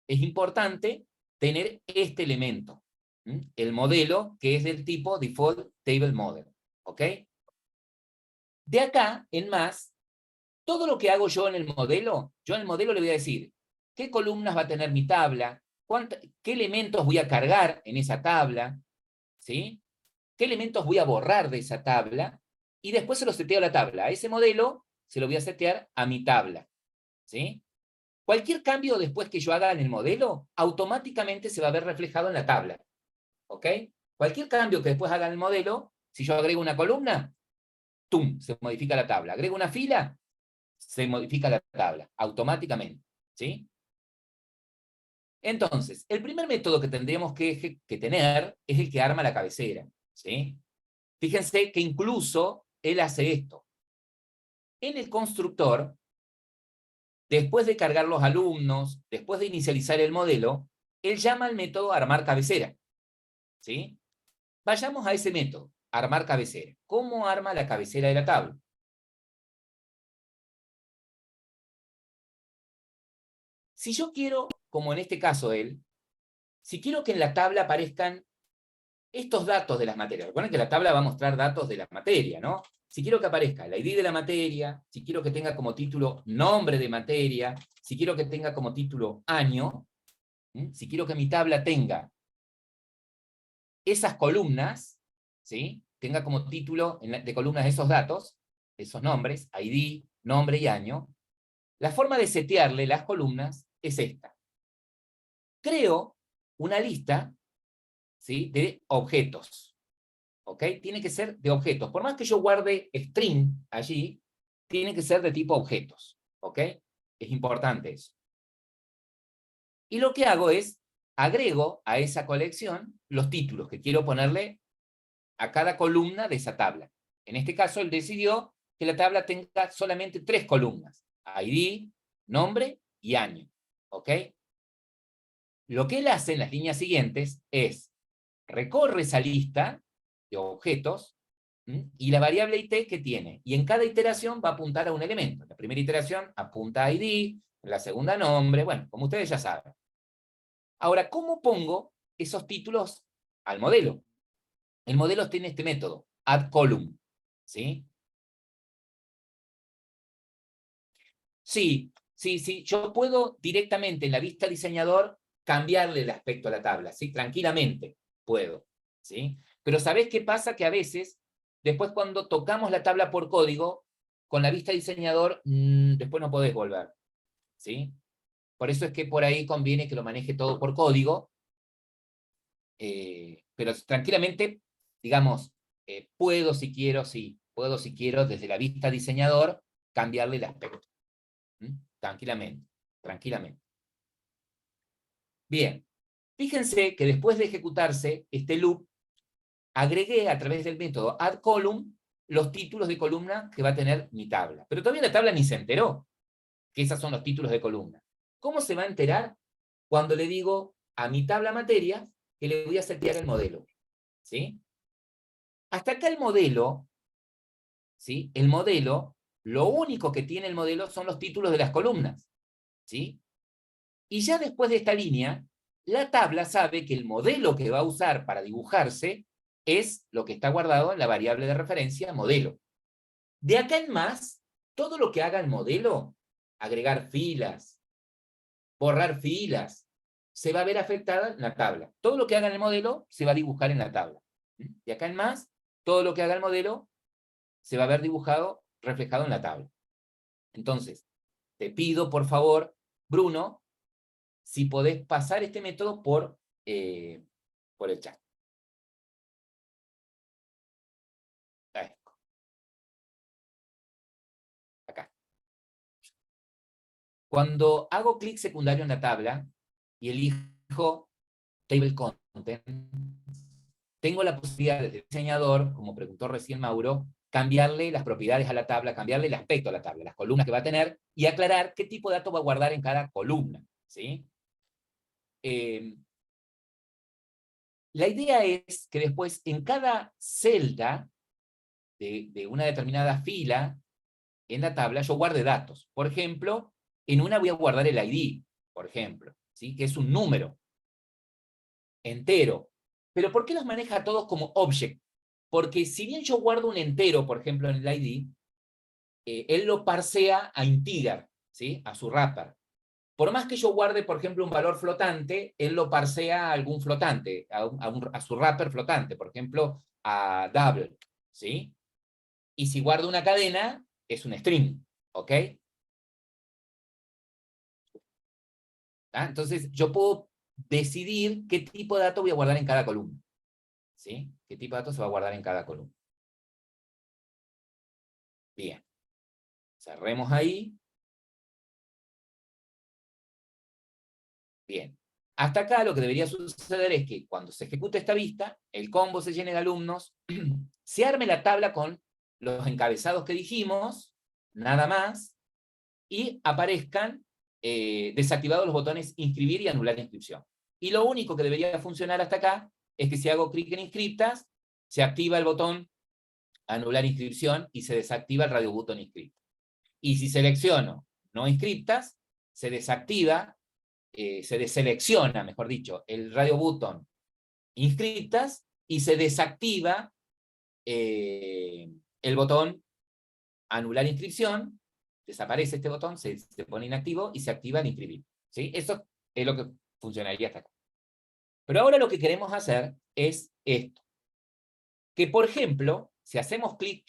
Es importante tener este elemento, el modelo que es del tipo default table model, ¿ok? De acá en más, todo lo que hago yo en el modelo le voy a decir qué columnas va a tener mi tabla, qué elementos voy a cargar en esa tabla, ¿sí? Qué elementos voy a borrar de esa tabla, y después se lo seteo a la tabla. A ese modelo se lo voy a setear a mi tabla, ¿sí? Cualquier cambio después que yo haga en el modelo, automáticamente se va a ver reflejado en la tabla, ¿ok? Cualquier cambio que después haga en el modelo, Si yo agrego una columna, ¡tum!, se modifica la tabla. Agrego una fila, se modifica la tabla, automáticamente, ¿sí? Entonces, el primer método que tendríamos que tener es el que arma la cabecera, ¿sí? Fíjense que incluso él hace esto. En el constructor, después de cargar los alumnos, después de inicializar el modelo, él llama al método armar cabecera, ¿sí? Vayamos a ese método, armar cabecera. ¿Cómo arma la cabecera de la tabla? Si yo quiero, como en este caso él, si quiero que en la tabla aparezcan estos datos de las materias, recuerden que la tabla va a mostrar datos de la materia, ¿no? Si quiero que aparezca el ID de la materia, si quiero que tenga como título nombre de materia, si quiero que tenga como título año, si quiero que mi tabla tenga esas columnas, ¿sí? Tenga como título de columnas esos datos, esos nombres, ID, nombre y año, la forma de setearle las columnas es esta. Creo una lista, ¿sí?, de objetos. ¿Ok? Tiene que ser de objetos. Por más que yo guarde string allí, tiene que ser de tipo objetos. ¿Ok? Es importante eso. Y lo que hago es, agrego a esa colección los títulos que quiero ponerle a cada columna de esa tabla. En este caso, él decidió que la tabla tenga solamente 3 columnas. ID, nombre y año. ¿Ok? Lo que él hace en las líneas siguientes es, recorre esa lista de objetos, y la variable IT que tiene. Y en cada iteración va a apuntar a un elemento. La primera iteración apunta a ID, la segunda nombre, bueno, como ustedes ya saben. Ahora, ¿cómo pongo esos títulos al modelo? El modelo tiene este método, add column, ¿sí? Sí, yo puedo directamente en la vista diseñador cambiarle el aspecto a la tabla, ¿sí? Tranquilamente puedo, ¿sí? Pero ¿sabés qué pasa? Que a veces, después cuando tocamos la tabla por código, con la vista diseñador, después no podés volver, ¿sí? Por eso es que por ahí conviene que lo maneje todo por código, pero tranquilamente, digamos, puedo si quiero, sí, puedo si quiero desde la vista diseñador cambiarle el aspecto. Tranquilamente, tranquilamente. Bien, fíjense que después de ejecutarse este loop, agregué a través del método addColumn los títulos de columna que va a tener mi tabla. Pero todavía la tabla ni se enteró que esos son los títulos de columna. ¿Cómo se va a enterar? Cuando le digo a mi tabla materia que le voy a setear el modelo. ¿Sí? Hasta acá el modelo, ¿sí? El modelo, lo único que tiene el modelo son los títulos de las columnas. ¿Sí? Y ya después de esta línea, la tabla sabe que el modelo que va a usar para dibujarse es lo que está guardado en la variable de referencia modelo. De acá en más, todo lo que haga el modelo, agregar filas, borrar filas, se va a ver afectada en la tabla. Todo lo que haga en el modelo se va a dibujar en la tabla. De acá en más, todo lo que haga el modelo se va a ver dibujado, reflejado en la tabla. Entonces, te pido, por favor, Bruno, si podés pasar este método por el chat. Acá. Cuando hago clic secundario en la tabla y elijo Table Content, tengo la posibilidad desde el diseñador, como preguntó recién Mauro, cambiarle las propiedades a la tabla, cambiarle el aspecto a la tabla, las columnas que va a tener, y aclarar qué tipo de datos va a guardar en cada columna. ¿Sí? La idea es que después, en cada celda de una determinada fila, en la tabla, yo guarde datos. Por ejemplo, en una voy a guardar el ID, por ejemplo, ¿sí? Que es un número entero. Pero ¿por qué los maneja todos como object? Porque si bien yo guardo un entero, por ejemplo, en el ID, él lo parsea a integer, ¿sí? A su wrapper. Por más que yo guarde, por ejemplo, un valor flotante, él lo parsea a algún flotante, a su wrapper flotante, por ejemplo, a double, ¿sí? Y si guardo una cadena, es un string, ¿ok? Entonces, yo puedo decidir qué tipo de datos voy a guardar en cada columna, ¿sí? ¿Qué tipo de datos se va a guardar en cada columna? Bien. Cerremos ahí. Bien. Hasta acá lo que debería suceder es que cuando se ejecute esta vista, el combo se llene de alumnos, se arme la tabla con los encabezados que dijimos, nada más, y aparezcan desactivados los botones inscribir y anular inscripción. Y lo único que debería funcionar hasta acá es que si hago clic en inscriptas, se activa el botón anular inscripción y se desactiva el radio button inscripto. Y si selecciono no inscriptas, se desactiva, se deselecciona, mejor dicho, el radio button inscriptas y se desactiva el botón anular inscripción, desaparece este botón, se pone inactivo y se activa el inscribir. ¿Sí? Eso es lo que funcionaría hasta acá. Pero ahora lo que queremos hacer es esto. Que, por ejemplo, si hacemos clic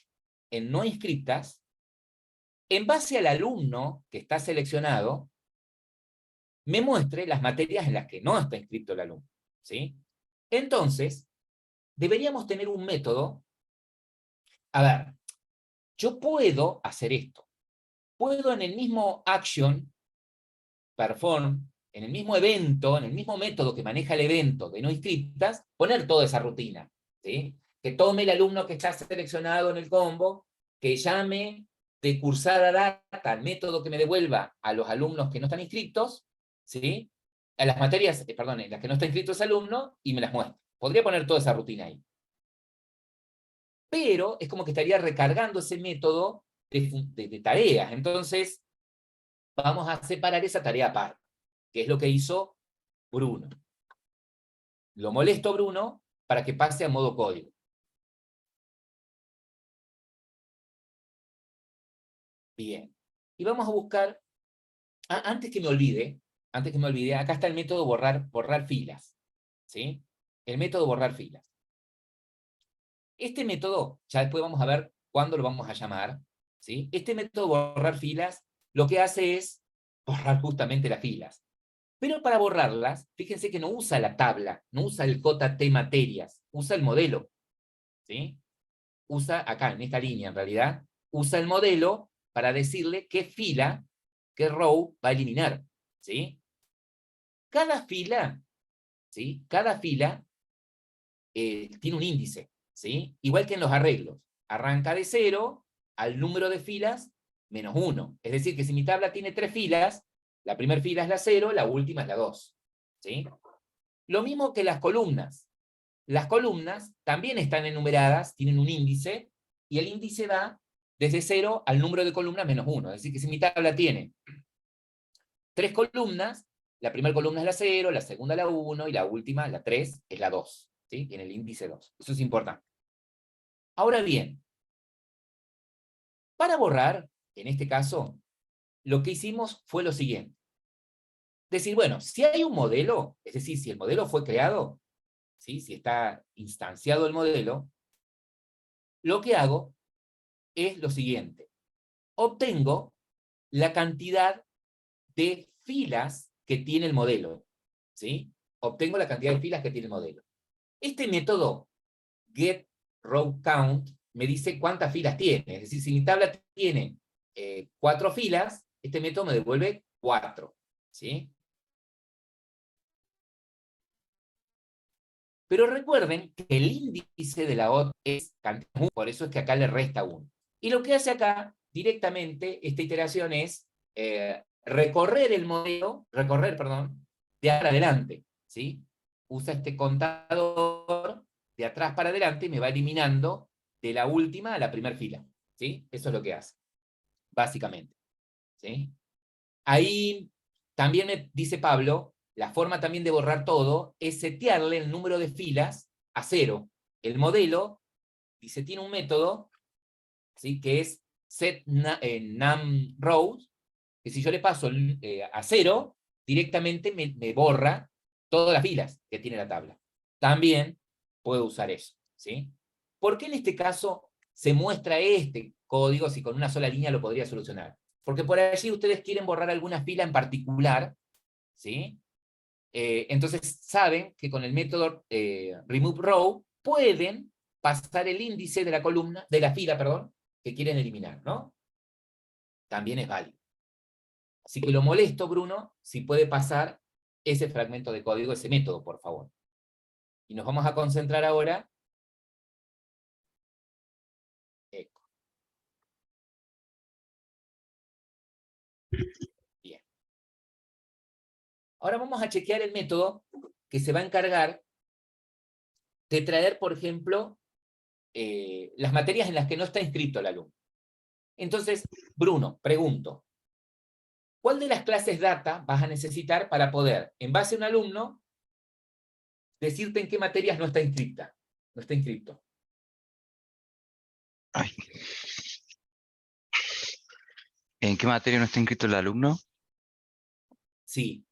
en no inscriptas, en base al alumno que está seleccionado, me muestre las materias en las que no está inscrito el alumno. ¿Sí? Entonces, deberíamos tener un método. A ver, yo puedo hacer esto. Puedo en el mismo action, perform, en el mismo evento, en el mismo método que maneja el evento de no inscriptas, poner toda esa rutina. ¿Sí? Que tome el alumno que está seleccionado en el combo, que llame de cursada data al método que me devuelva a los alumnos que no están inscritos, ¿sí? A las materias, perdón, en las que no está inscrito ese alumno, y me las muestra. Podría poner toda esa rutina ahí. Pero es como que estaría recargando ese método de tareas. Entonces, vamos a separar esa tarea aparte, que es lo que hizo Bruno. Lo molesto a Bruno para que pase a modo código. Bien. Y vamos a buscar, antes que me olvide, acá está el método borrar filas. ¿Sí? El método borrar filas. Este método, ya después vamos a ver cuándo lo vamos a llamar. ¿Sí? Este método borrar filas lo que hace es borrar justamente las filas. Pero para borrarlas, fíjense que no usa la tabla, no usa el JT materias, usa el modelo. ¿Sí? Usa acá, en esta línea en realidad, usa el modelo para decirle qué fila, qué row va a eliminar. ¿Sí? Cada fila, ¿sí? Cada fila tiene un índice. ¿Sí? Igual que en los arreglos. Arranca de 0 al número de filas menos 1. Es decir, que si mi tabla tiene 3 filas, la primera fila es la 0, la última es la 2. ¿Sí? Lo mismo que las columnas. Las columnas también están enumeradas, tienen un índice, y el índice va desde 0 al número de columnas menos 1. Es decir, que si mi tabla tiene 3 columnas, la primera columna es la 0, la segunda la 1, y la última, la 3, es la 2. ¿Sí? Tiene el índice 2. Eso es importante. Ahora bien, para borrar, en este caso, lo que hicimos fue lo siguiente. Decir, bueno, si hay un modelo, es decir, si el modelo fue creado, ¿sí? Si está instanciado el modelo, lo que hago es lo siguiente. Obtengo la cantidad de filas que tiene el modelo. ¿Sí? Obtengo la cantidad de filas que tiene el modelo. Este método, getRowCount, me dice cuántas filas tiene. Es decir, si mi tabla tiene 4 filas, este método me devuelve 4. ¿Sí? Pero recuerden que el índice de la otra es cantidad, por eso es que acá le resta 1. Y lo que hace acá, directamente, esta iteración es recorrer el modelo, de atrás para adelante. ¿Sí? Usa este contador de atrás para adelante y me va eliminando de la última a la primera fila. ¿Sí? Eso es lo que hace, básicamente. ¿Sí? Ahí también me dice Pablo, la forma también de borrar todo es setearle el número de filas a 0. El modelo, dice, tiene un método, ¿sí? Que es setNumRows, que si yo le paso a 0, directamente me borra todas las filas que tiene la tabla. También puedo usar eso. ¿Sí? ¿Por qué en este caso se muestra este código si con una sola línea lo podría solucionar? Porque por allí ustedes quieren borrar alguna fila en particular, ¿sí? Entonces saben que con el método removeRow pueden pasar el índice de la columna, de la fila, perdón, que quieren eliminar, ¿no? También es válido. Así que lo molesto, Bruno, si puede pasar ese fragmento de código, ese método, por favor. Y nos vamos a concentrar ahora. Eco. Bien. Ahora vamos a chequear el método que se va a encargar de traer, por ejemplo, las materias en las que no está inscrito el alumno. Entonces, Bruno, pregunto, ¿cuál de las clases data vas a necesitar para poder, en base a un alumno, decirte en qué materias no está inscrita? No está inscrito. Ay. ¿En qué materia no está inscrito el alumno? Sí.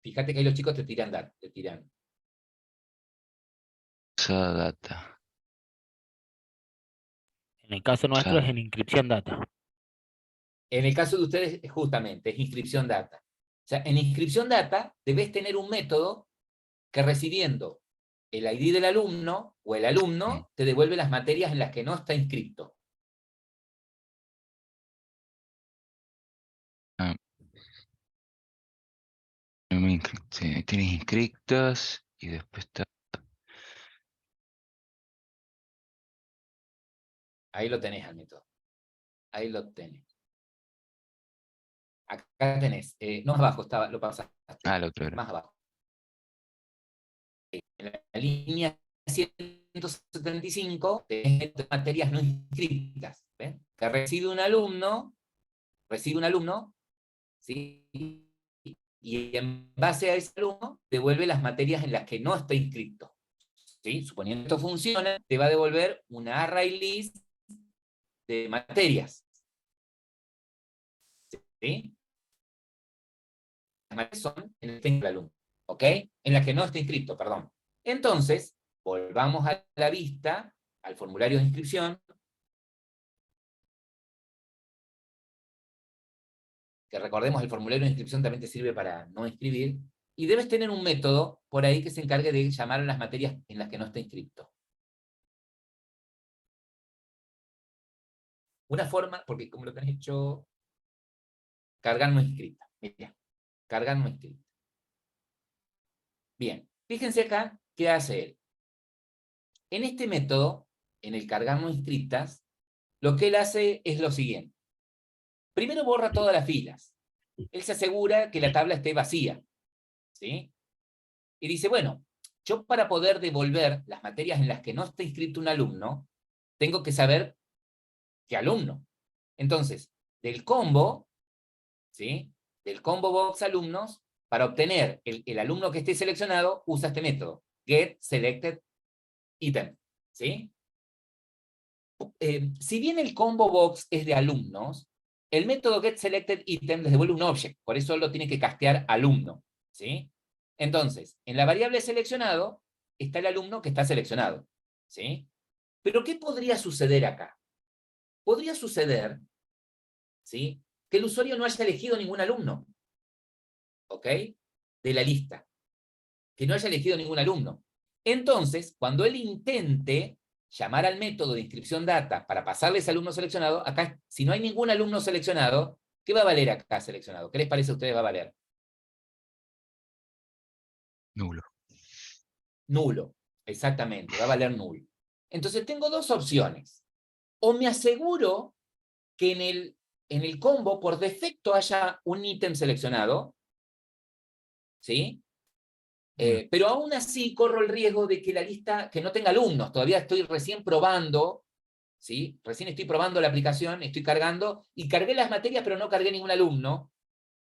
Fíjate que ahí los chicos te tiran data, te tiran. Esa data. En el caso nuestro es en inscripción data. En el caso de ustedes, justamente, es inscripción data. O sea, en inscripción data debes tener un método que recibiendo el ID del alumno o el alumno te devuelve las materias en las que no está inscrito. Ah. Sí, tienes inscritas y después está. Ahí lo tenés al método. Ahí lo tenés. Acá tenés. No, más abajo estaba, lo pasaste. Ah, el otro era. Más abajo. En la línea 175 tenés materias no inscritas. ¿Ven? Que recibe un alumno, ¿sí? Y en base a ese alumno devuelve las materias en las que no está inscrito. ¿Sí? Suponiendo que esto funciona, te va a devolver una array list de materias. ¿Sí? Las materias son en las que está el alumno, ¿ok? En las que no está inscrito, perdón. Entonces, volvamos a la vista, al formulario de inscripción, que recordemos el formulario de inscripción también te sirve para no inscribir, y debes tener un método por ahí que se encargue de llamar a las materias en las que no está inscrito. Una forma, porque como lo tenés hecho, cargar no inscrita. Mira, cargar no inscrita. Bien, fíjense acá qué hace él. En este método, en el cargar no inscritas, lo que él hace es lo siguiente. Primero borra todas las filas. Él se asegura que la tabla esté vacía. ¿Sí? Y dice, bueno, yo para poder devolver las materias en las que no está inscrito un alumno, tengo que saber qué alumno. Entonces, del combo, ¿sí? Del combo box alumnos, para obtener el alumno que esté seleccionado, usa este método, get selected item. ¿Sí? Si bien el combo box es de alumnos, el método getSelectedItem les devuelve un object, por eso lo tiene que castear alumno. ¿Sí? Entonces, en la variable seleccionado está el alumno que está seleccionado. ¿Sí? Pero ¿qué podría suceder acá? Podría suceder, ¿sí?, que el usuario no haya elegido ningún alumno, ¿ok?, de la lista. Que no haya elegido ningún alumno. Entonces, cuando él intente llamar al método de inscripción data para pasarle ese alumno seleccionado, acá, si no hay ningún alumno seleccionado, ¿qué va a valer acá seleccionado? ¿Qué les parece a ustedes va a valer? Nulo. Nulo, exactamente, va a valer nulo. Entonces tengo dos opciones. O me aseguro que en el combo por defecto haya un ítem seleccionado, ¿sí? Pero aún así corro el riesgo de que la lista, que no tenga alumnos, todavía estoy recién probando, ¿sí? Recién estoy probando la aplicación, estoy cargando, y cargué las materias pero no cargué ningún alumno,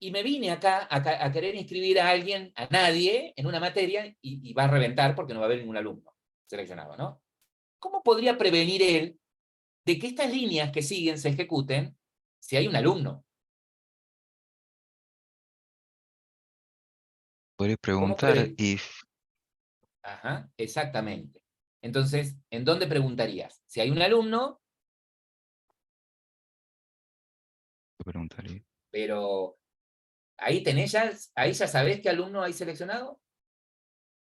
y me vine acá a querer inscribir a alguien, a nadie, en una materia, y va a reventar porque no va a haber ningún alumno seleccionado, ¿no? ¿Cómo podría prevenir él de que estas líneas que siguen se ejecuten si hay un alumno? Podría ¿Cómo preguntar prevenir? if. Ajá, exactamente. Entonces, ¿en dónde preguntarías? Si hay un alumno, Preguntaría. pero ahí tenés ya, ahí ya sabés qué alumno hay seleccionado.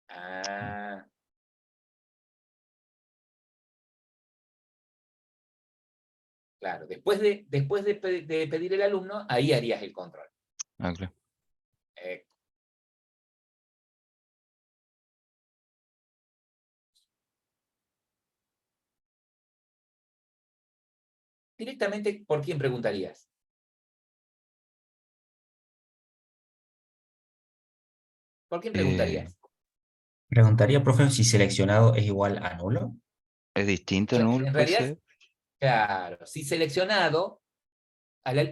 Ah, Claro, después de pedir el alumno, ahí harías el control. Ah, claro. Directamente, ¿por quién preguntarías? ¿Por quién preguntarías? Preguntaría, profe, si seleccionado es igual a nulo. ¿Es distinto null, En puede realidad, ser? claro, si seleccionado,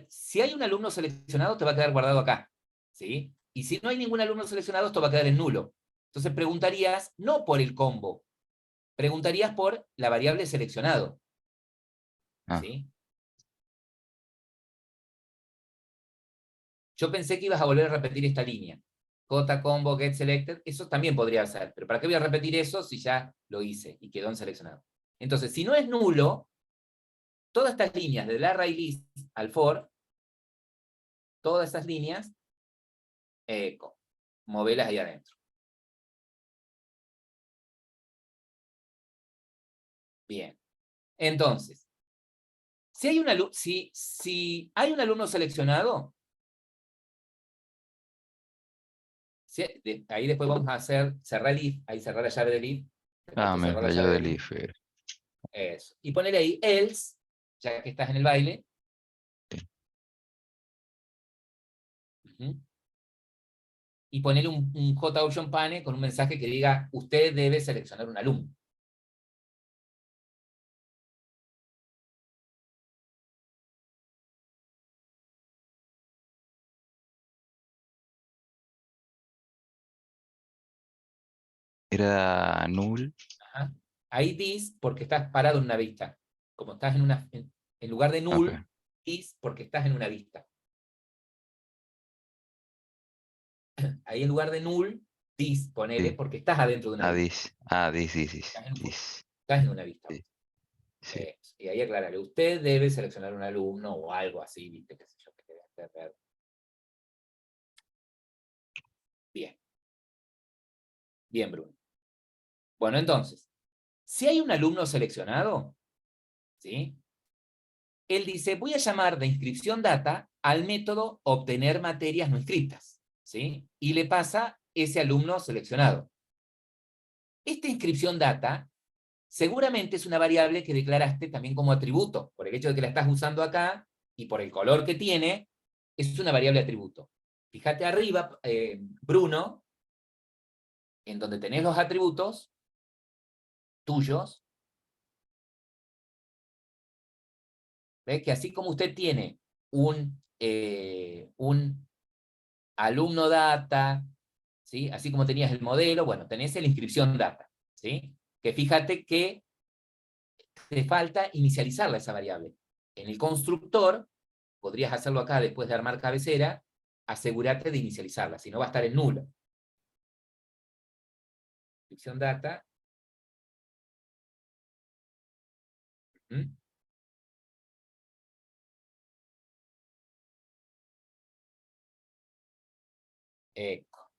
si hay un alumno seleccionado, te va a quedar guardado acá, ¿sí? Y si no hay ningún alumno seleccionado, esto va a quedar en nulo. Entonces preguntarías, no por el combo, preguntarías por la variable seleccionado, Ah, ¿sí? Yo pensé que ibas a volver a repetir esta línea. J combo get selected, eso también podría ser, pero ¿para qué voy a repetir eso si ya lo hice y quedó en seleccionado? Entonces, si no es nulo, todas estas líneas del array list al for, todas esas líneas, movelas ahí adentro. Bien. Entonces, si hay un alumno seleccionado, ahí después vamos a cerrar el if, ahí cerrar la llave del if. me Cerrar la falló llave del del if. Eso. Y poner ahí else, ya que estás en el baile. Sí. Y poner un JOption pane con un mensaje que diga, usted debe seleccionar un alumno. Era null. Ajá. Ahí dis porque estás parado en una vista. Como estás en lugar de null, Ok. dis porque estás en una vista. Ahí en lugar de null, dis, ponele, Sí. porque estás adentro de una vista. Dis. Estás en una vista. Sí. Sí. Y ahí aclararle, usted debe seleccionar un alumno o algo así, viste, qué sé yo, que te debe hacer. Bien. Bien, Bruno. Bueno, entonces, si hay un alumno seleccionado, ¿sí? Él dice, voy a llamar de inscripción data al método obtener materias no inscritas, ¿sí? Y le pasa ese alumno seleccionado. Esta inscripción data seguramente es una variable que declaraste también como atributo, por el hecho de que la estás usando acá y por el color que tiene, es una variable atributo. Fíjate arriba, Bruno, en donde tenés los atributos tuyos, ¿ves? Que así como usted tiene un alumno data, ¿sí? Así como tenías el modelo, bueno, tenés la inscripción data, ¿sí? Que fíjate que te falta inicializarla esa variable. En el constructor, podrías hacerlo acá después de armar cabecera, asegúrate de inicializarla, si no va a estar en nulo. Inscripción data. ¿Mm? Eco.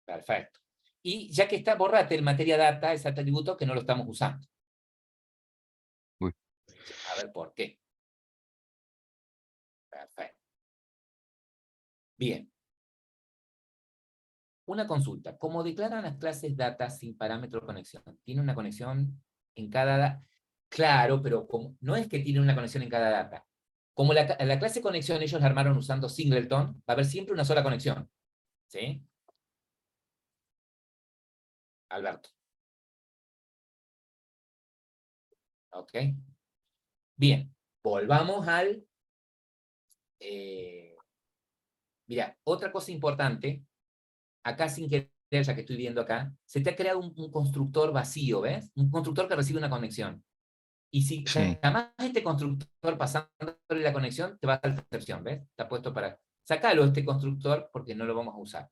Perfecto. Y ya que está, borrate el materia data, ese atributo que no lo estamos usando. Uy. A ver por qué. Perfecto. Bien. Una consulta. ¿Cómo declaran las clases data sin parámetro de conexión? ¿Tiene una conexión en cada... Claro, pero no es que tiene una conexión en cada data. Como la clase conexión ellos la armaron usando singleton, va a haber siempre una sola conexión. ¿Sí? Alberto. ¿Ok? Bien. Volvamos al... mira, otra cosa importante, acá sin querer, ya que estoy viendo acá, se te ha creado un constructor vacío, ¿ves? Un constructor que recibe una conexión. Y si Sí. llamás a este constructor pasándole la conexión, te va a dar la excepción, ¿ves? Está puesto para... Sácalo este constructor porque no lo vamos a usar.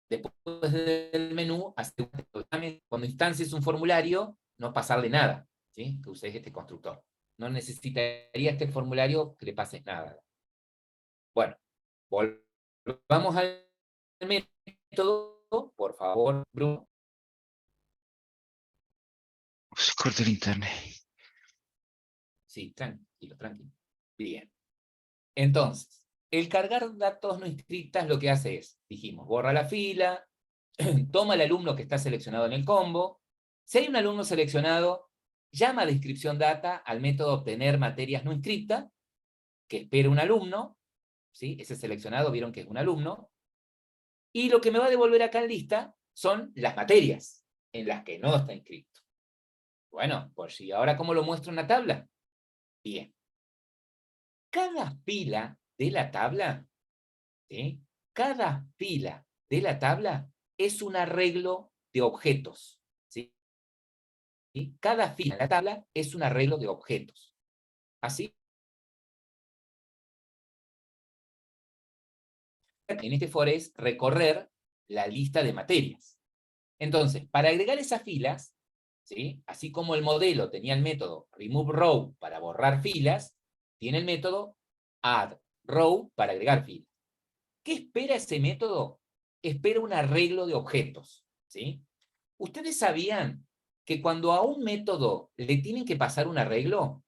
Después del menú, cuando instancies un formulario, no pasarle nada, ¿sí? Que uses este constructor. No necesitaría este formulario que le pases nada. Bueno, volvamos al método, por favor, Bruno. Se corta el internet. Sí, tranquilo, tranquilo. Bien. Entonces, el cargar datos no inscriptas lo que hace es, dijimos, borra la fila, toma al alumno que está seleccionado en el combo. Si hay un alumno seleccionado, llama a descripción data al método obtener materias no inscriptas, que espera un alumno, ¿sí? Ese seleccionado vieron que es un alumno, y lo que me va a devolver acá en lista son las materias en las que no está inscrito. Bueno, pues si ahora ¿cómo lo muestro en la tabla? Bien. Cada fila de la tabla, ¿sí? Cada fila de la tabla es un arreglo de objetos, ¿sí? ¿Sí? Cada fila de la tabla es un arreglo de objetos. Así. En este for es recorrer la lista de materias. Entonces, para agregar esas filas, ¿sí? Así como el modelo tenía el método remove row para borrar filas, tiene el método add row para agregar filas. ¿Qué espera ese método? Espera un arreglo de objetos, ¿sí? ¿Ustedes sabían que cuando a un método le tienen que pasar un arreglo,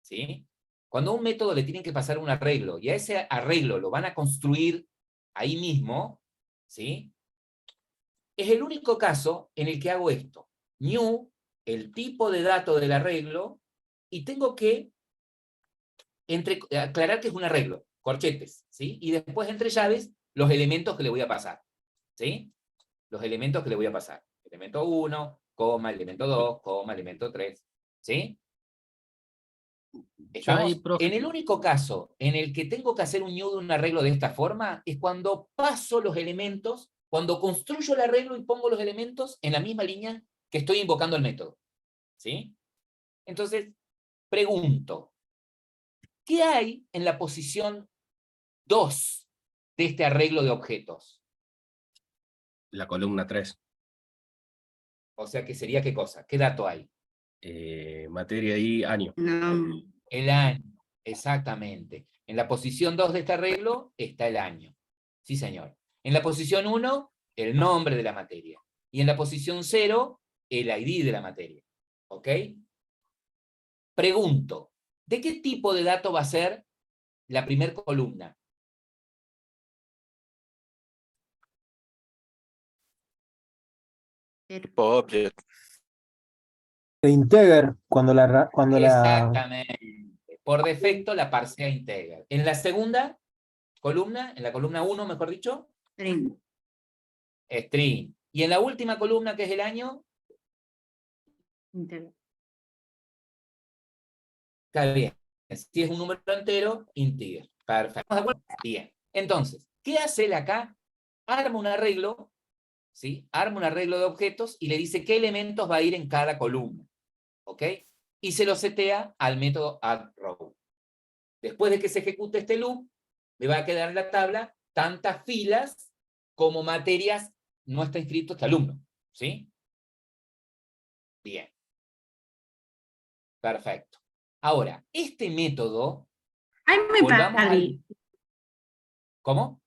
¿sí? Cuando a un método le tienen que pasar un arreglo y a ese arreglo lo van a construir ahí mismo, ¿sí? Es el único caso en el que hago esto. New, el tipo de dato del arreglo, y tengo que aclarar que es un arreglo, corchetes, ¿sí? Y después entre llaves, los elementos que le voy a pasar, ¿sí? Los elementos que le voy a pasar. Elemento 1, coma, elemento 2, coma, elemento 3, ¿sí? Estamos, profe. en el único caso en el que tengo que hacer un new de un arreglo de esta forma es cuando paso los elementos, cuando construyo el arreglo y pongo los elementos en la misma línea que estoy invocando el método, ¿sí? Entonces, pregunto, ¿qué hay en la posición 2 de este arreglo de objetos? La columna 3. O sea, ¿qué sería qué cosa? ¿Qué dato hay? Materia y año. No. El año, exactamente. En la posición 2 de este arreglo está el año. Sí, señor. En la posición 1, el nombre de la materia. Y en la posición 0, el ID de la materia. ¿Ok? Pregunto, ¿de qué tipo de dato va a ser la primera columna? Object. De integer, cuando la Exactamente. Por defecto, la parsea integer. En la segunda columna, en la columna 1, mejor dicho, String. string. Y en la última columna, que es el año, Integer. está bien. Si es un número entero, integer. Perfecto. ¿Estamos de acuerdo? Bien. Entonces, ¿qué hace él acá? Arma un arreglo, ¿sí? Arma un arreglo de objetos y le dice qué elementos va a ir en cada columna. ¿Ok? Y se lo setea al método addRow. Después de que se ejecute este loop, me va a quedar en la tabla tantas filas como materias no está inscrito este alumno. ¿Sí? Bien. Perfecto. Ahora, este método, Ahí me volvamos perdí. ¿cómo?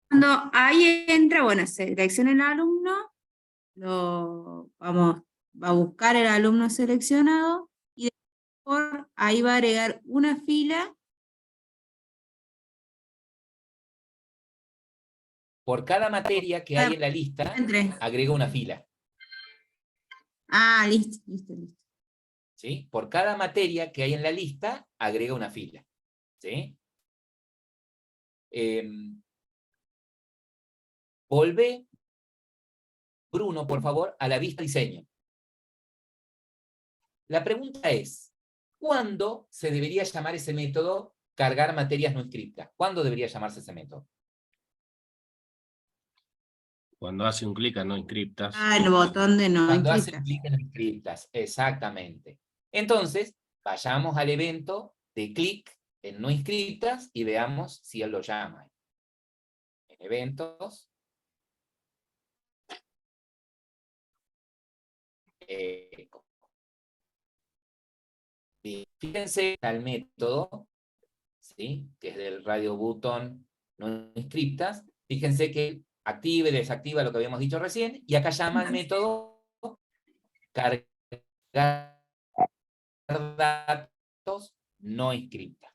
Cuando ahí entra, bueno, selecciona el alumno, va a buscar el alumno seleccionado y después ahí va a agregar una fila. Por cada materia que hay en la lista, Entre. agrega una fila. Ah, listo. ¿Sí? Por cada materia que hay en la lista, agrega una fila. ¿Sí? Volvé, Bruno, por favor, a la vista diseño. La pregunta es, ¿cuándo se debería llamar ese método cargar materias no inscritas? ¿Cuándo debería llamarse ese método? Cuando hace un clic a no inscriptas. Ah, el botón de no Cuando hace inscritas. clic en inscritas, exactamente. Entonces, vayamos al evento de clic en no inscritas y veamos si él lo llama. En eventos. Fíjense al método, ¿sí? Que es del radio button no inscriptas. Fíjense que activa y desactiva lo que habíamos dicho recién, y acá llama al método cargar datos no inscripta.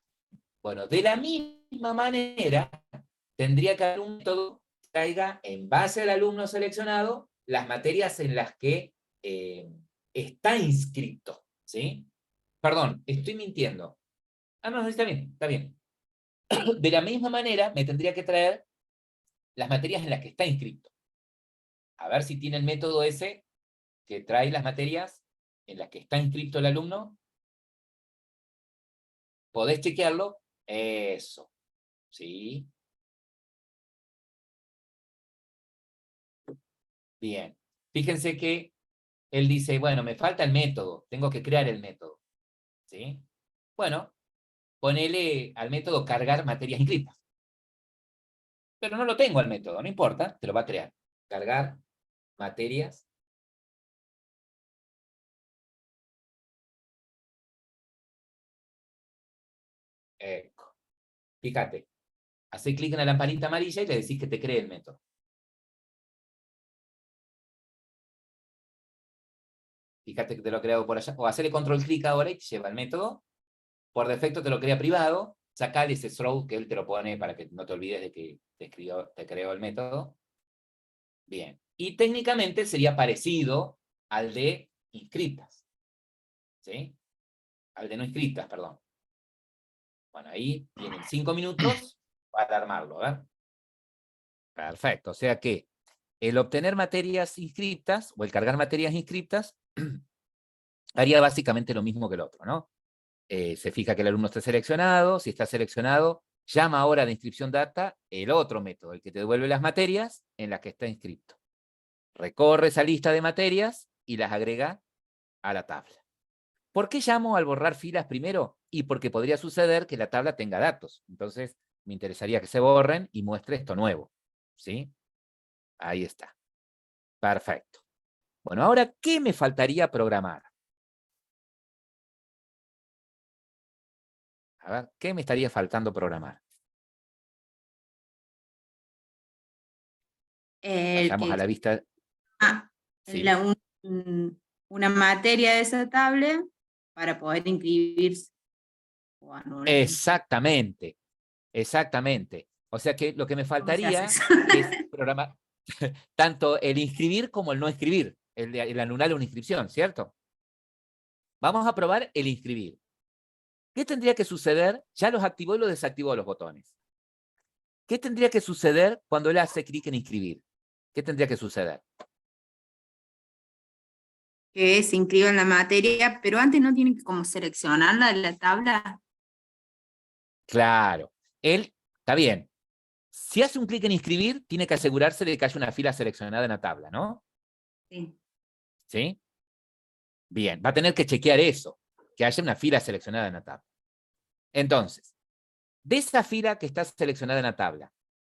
Bueno, de la misma manera, tendría que haber un método que traiga, en base al alumno seleccionado, las materias en las que está inscrito, ¿sí? Perdón, estoy mintiendo. Ah, no, está bien, está bien. De la misma manera, me tendría que traer las materias en las que está inscrito. A ver si tiene el método ese que trae las materias en las que está inscrito el alumno. ¿Podés chequearlo? Eso. ¿Sí? Bien. Fíjense que él dice, bueno, me falta el método, tengo que crear el método. ¿Sí? Bueno, ponele al método cargar materias inscritas. Pero no lo tengo al método, no importa, te lo va a crear. Cargar materias. Fíjate, hace clic en la lamparita amarilla y le decís que te cree el método. Fíjate que te lo ha creado por allá. O hacerle control clic ahora y te lleva el método. Por defecto te lo crea privado. Sacale ese throw que él te lo pone para que no te olvides de que te creó el método. Bien. Y técnicamente sería parecido al de inscritas. ¿Sí? Al de no inscritas, perdón. Bueno, ahí tienen 5 minutos para armarlo, ¿verdad? Perfecto. O sea que el obtener materias inscritas o el cargar materias inscritas haría básicamente lo mismo que el otro, ¿no? Se fija que el alumno esté seleccionado, si está seleccionado, llama ahora de inscripción data el otro método, el que te devuelve las materias en las que está inscrito. Recorre esa lista de materias y las agrega a la tabla. ¿Por qué llamo al borrar filas primero? Y porque podría suceder que la tabla tenga datos. Entonces, me interesaría que se borren y muestre esto nuevo. ¿Sí? Ahí está. Perfecto. Bueno, ahora, ¿qué me faltaría programar? A ver, ¿qué me estaría faltando programar? Vayamos a la vista. Sí. Una materia de esa tabla para poder inscribirse. O anular. Exactamente, exactamente. O sea que lo que me faltaría es programar tanto el inscribir como el no inscribir, el anular una inscripción, ¿cierto? Vamos a probar el inscribir. ¿Qué tendría que suceder? Ya los activó y los desactivó los botones. ¿Qué tendría que suceder cuando él hace clic en inscribir? ¿Qué tendría que suceder? Que se inscriba en la materia, pero antes no tiene que como seleccionarla de la tabla. Claro, él, está bien. Si hace un clic en inscribir, tiene que asegurarse de que haya una fila seleccionada en la tabla, ¿no? Sí. ¿Sí? Bien, va a tener que chequear eso, que haya una fila seleccionada en la tabla. Entonces, de esa fila que está seleccionada en la tabla,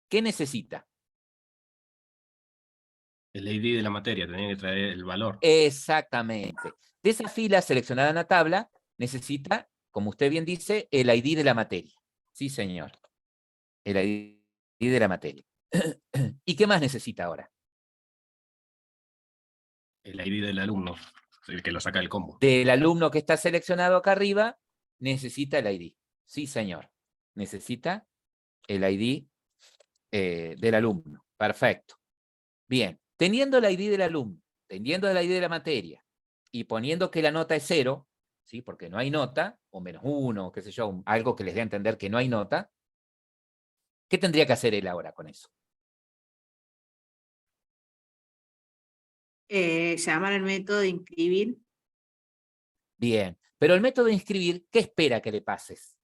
¿qué necesita? El ID de la materia, tenía que traer el valor. Exactamente. De esa fila seleccionada en la tabla, necesita, como usted bien dice, el ID de la materia. Sí, señor. El ID de la materia. ¿Y qué más necesita ahora? El ID del alumno, el que lo saca del combo. Del alumno que está seleccionado acá arriba, necesita el ID. Sí, señor. Necesita el ID del alumno. Perfecto. Bien. Teniendo el ID del alumno, teniendo el ID de la materia, y poniendo que la nota es 0, ¿sí? Porque no hay nota, o -1, qué sé yo, algo que les dé a entender que no hay nota, ¿qué tendría que hacer él ahora con eso? Llamar al método de inscribir. Bien, pero el método de inscribir, ¿qué espera que le pases?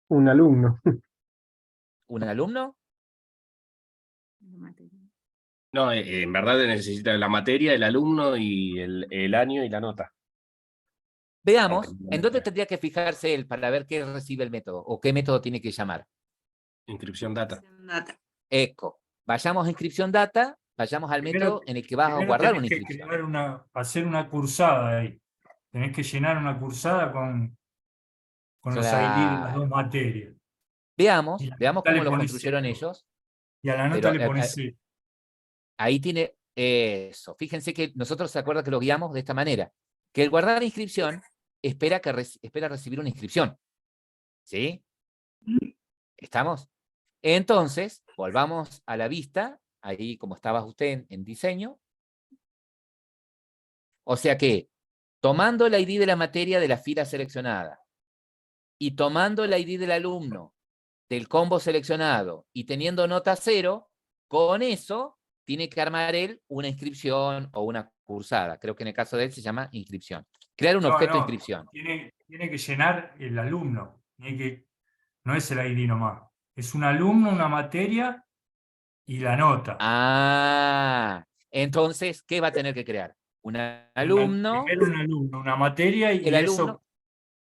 Un alumno. ¿Un alumno? No, en verdad necesita la materia, el alumno y el año y la nota. Veamos, Aunque no ¿en dónde muestre. tendría que fijarse él para ver qué recibe el método? ¿O qué método tiene que llamar? Inscripción data. Eco. Vayamos a inscripción data, vayamos al Primero- método en el que vas a Primero guardar tenés una que inscripción. hacer una cursada ahí. Tenés que llenar una cursada con los ID de las dos Claro. materias. Veamos Y a la cómo nota le lo pones construyeron 0. ellos. Y a la nota Pero le pones 0. ahí tiene Eso. Fíjense que nosotros se acuerdan que lo guiamos de esta manera. Que el guardar inscripción espera recibir una inscripción. ¿Sí? ¿Estamos? Entonces, volvamos a la vista, ahí como estaba usted en diseño. O sea que, tomando el ID de la materia de la fila seleccionada y tomando el ID del alumno del combo seleccionado y teniendo nota 0, con eso tiene que armar él una inscripción o una cursada. Creo que en el caso de él se llama inscripción. Crear un objeto de inscripción. Tiene que llenar el alumno. No es el ID nomás. Es un alumno, una materia y la nota. Ah, entonces, ¿qué va a tener que crear? Un alumno. Primero un alumno, una materia y El eso alumno.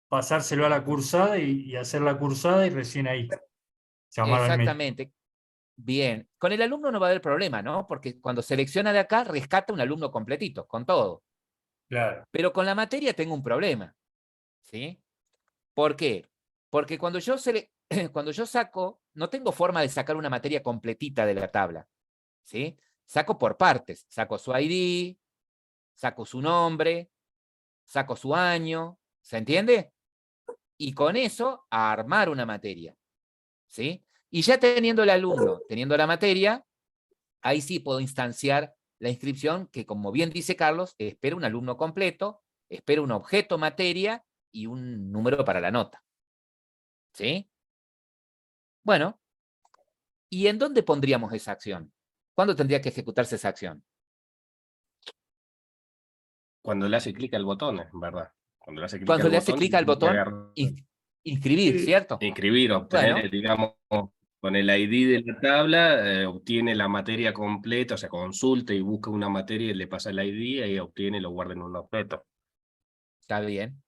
pasárselo a la cursada y hacer la cursada y recién ahí llamar al médico. Exactamente. Bien. Con el alumno no va a haber problema, ¿no? Porque cuando selecciona de acá, rescata un alumno completito, con todo. Claro. Pero con la materia tengo un problema. ¿Sí? ¿Por qué? Porque cuando yo saco, no tengo forma de sacar una materia completita de la tabla. ¿Sí? Saco por partes. Saco su ID, saco su nombre, saco su año. ¿Se entiende? Y con eso, a armar una materia. ¿Sí? Y ya teniendo el alumno, teniendo la materia, ahí sí puedo instanciar la inscripción que, como bien dice Carlos, espera un alumno completo, espera un objeto materia y un número para la nota. ¿Sí? Bueno, ¿y en dónde pondríamos esa acción? ¿Cuándo tendría que ejecutarse esa acción? Cuando le hace clic al botón, en verdad. Cuando le hace clic Cuando al le hace botón, clic al tiene que botón, agarrar- inscribir, ¿cierto? inscribir, obtener, Bueno. digamos, con el ID de la tabla, obtiene la materia completa, o sea, consulta y busca una materia y le pasa el ID y obtiene y lo guarda en un objeto. Está bien.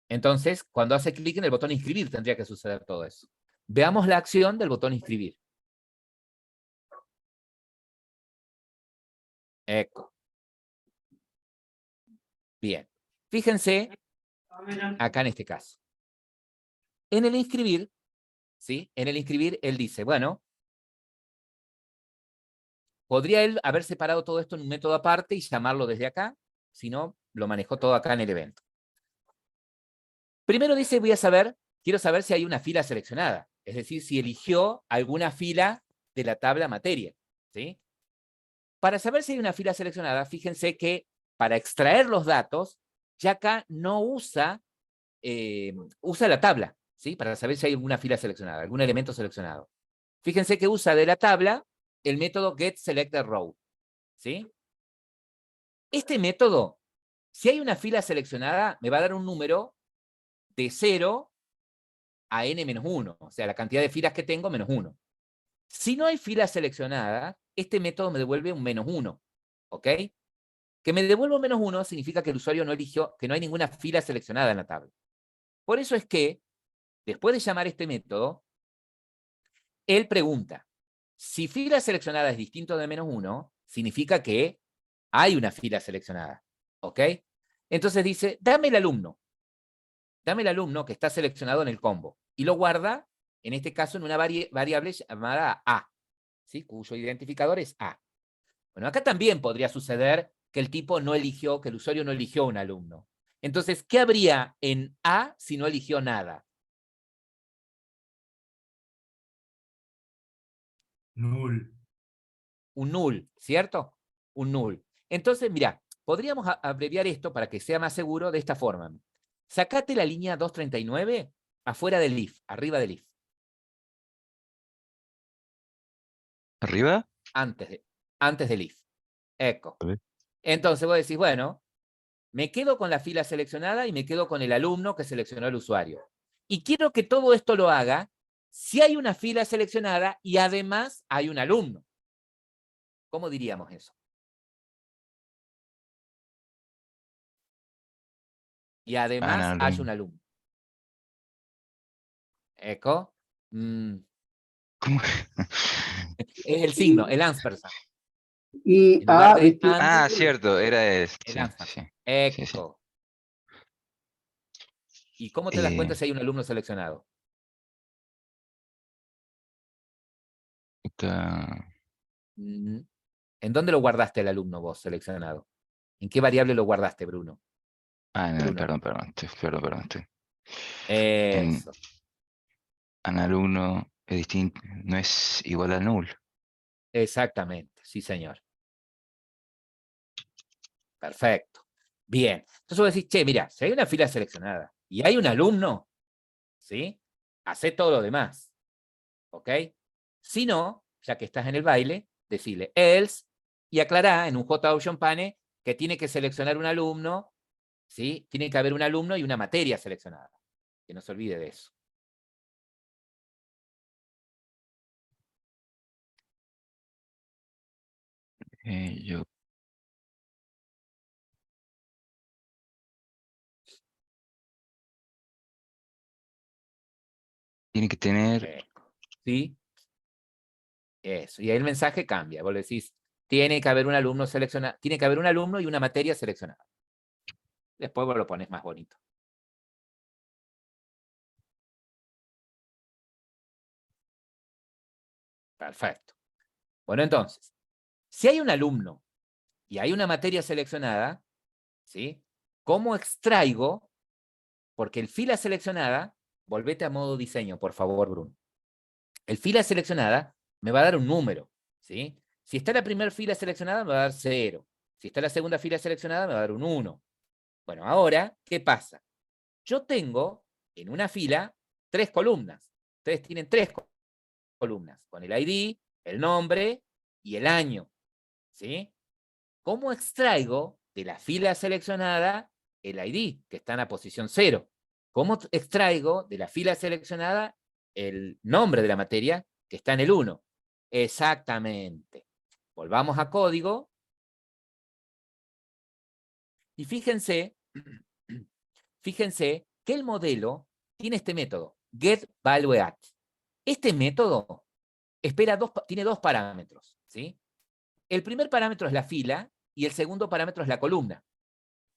Entonces, cuando hace clic en el botón inscribir, tendría que suceder todo eso. Veamos la acción del botón inscribir. Eco. Bien. Fíjense acá en este caso. En el inscribir, ¿sí? En el inscribir, él dice, bueno, podría él haber separado todo esto en un método aparte y llamarlo desde acá, si no, lo manejó todo acá en el evento. Primero dice, quiero saber si hay una fila seleccionada, es decir, si eligió alguna fila de la tabla materia, ¿sí? Para saber si hay una fila seleccionada, fíjense que para extraer los datos, ya acá no usa la tabla, ¿sí? Para saber si hay alguna fila seleccionada, algún elemento seleccionado. Fíjense que usa de la tabla el método getSelectedRow, ¿sí? Este método, si hay una fila seleccionada, me va a dar un número de 0 a n-1, o sea, la cantidad de filas que tengo menos 1. Si no hay fila seleccionada, este método me devuelve un -1, ¿ok? Que me devuelva un -1 significa que el usuario no eligió, que no hay ninguna fila seleccionada en la tabla. Por eso es que, después de llamar este método, él pregunta, si fila seleccionada es distinto de -1, significa que hay una fila seleccionada, ¿ok? Entonces dice, dame el alumno que está seleccionado en el combo, y lo guarda, en este caso, en una variable llamada A, ¿sí? Cuyo identificador es A. Bueno, acá también podría suceder que el tipo no eligió, que el usuario no eligió un alumno. Entonces, ¿qué habría en A si no eligió nada? Null. Un null, ¿cierto? Un null. Entonces, mira, podríamos abreviar esto para que sea más seguro de esta forma. Sacate la línea 239 afuera del if, arriba del if. ¿Arriba? Antes del if. Eco. A ver. Entonces vos decís, bueno, me quedo con la fila seleccionada y me quedo con el alumno que seleccionó el usuario. Y quiero que todo esto lo haga si hay una fila seleccionada y además hay un alumno. ¿Cómo diríamos eso? Y además hay un alumno. Eco. ¿Cómo? Es el signo, el ampersand. Y En lugar de este, Ah, cierto, era el sí, ampersand. sí. Eco. ¿Y cómo te das cuenta Eh, si hay un alumno seleccionado? está- ¿En dónde lo guardaste el alumno vos seleccionado? ¿En qué variable lo guardaste, Bruno? Ah, en el, Bruno. perdón. En, Eso. en alumno es distinto, no es igual a null. Exactamente, sí, señor. Perfecto. Bien. Entonces vos decís, che, mira, si hay una fila seleccionada y hay un alumno, ¿sí? Hacé todo lo demás. ¿Ok? Si no, ya que estás en el baile, decirle else y aclará en un JOption pane que tiene que seleccionar un alumno, ¿sí? Tiene que haber un alumno y una materia seleccionada. Que no se olvide de eso. Yo tiene que tener, ¿Sí? Eso. Y ahí el mensaje cambia. Vos le decís, tiene que haber un alumno seleccionado, tiene que haber un alumno y una materia seleccionada. Después vos lo pones más bonito. Perfecto. Bueno, entonces, si hay un alumno y hay una materia seleccionada, ¿sí? ¿Cómo extraigo? Porque el fila seleccionada, volvete a modo diseño, por favor, Bruno. El fila seleccionada me va a dar un número, ¿sí? Si está la primera fila seleccionada, me va a dar 0. Si está la segunda fila seleccionada, me va a dar un 1. Bueno, ahora, ¿qué pasa? Yo tengo en una fila 3 columnas. Ustedes tienen 3 columnas, con el ID, el nombre y el año, ¿sí? ¿Cómo extraigo de la fila seleccionada el ID, que está en la posición 0? ¿Cómo extraigo de la fila seleccionada el nombre de la materia, que está en el 1? Exactamente. Volvamos a código. Y fíjense que el modelo tiene este método, getValueAt. Este método tiene 2 parámetros, ¿sí? El primer parámetro es la fila y el segundo parámetro es la columna,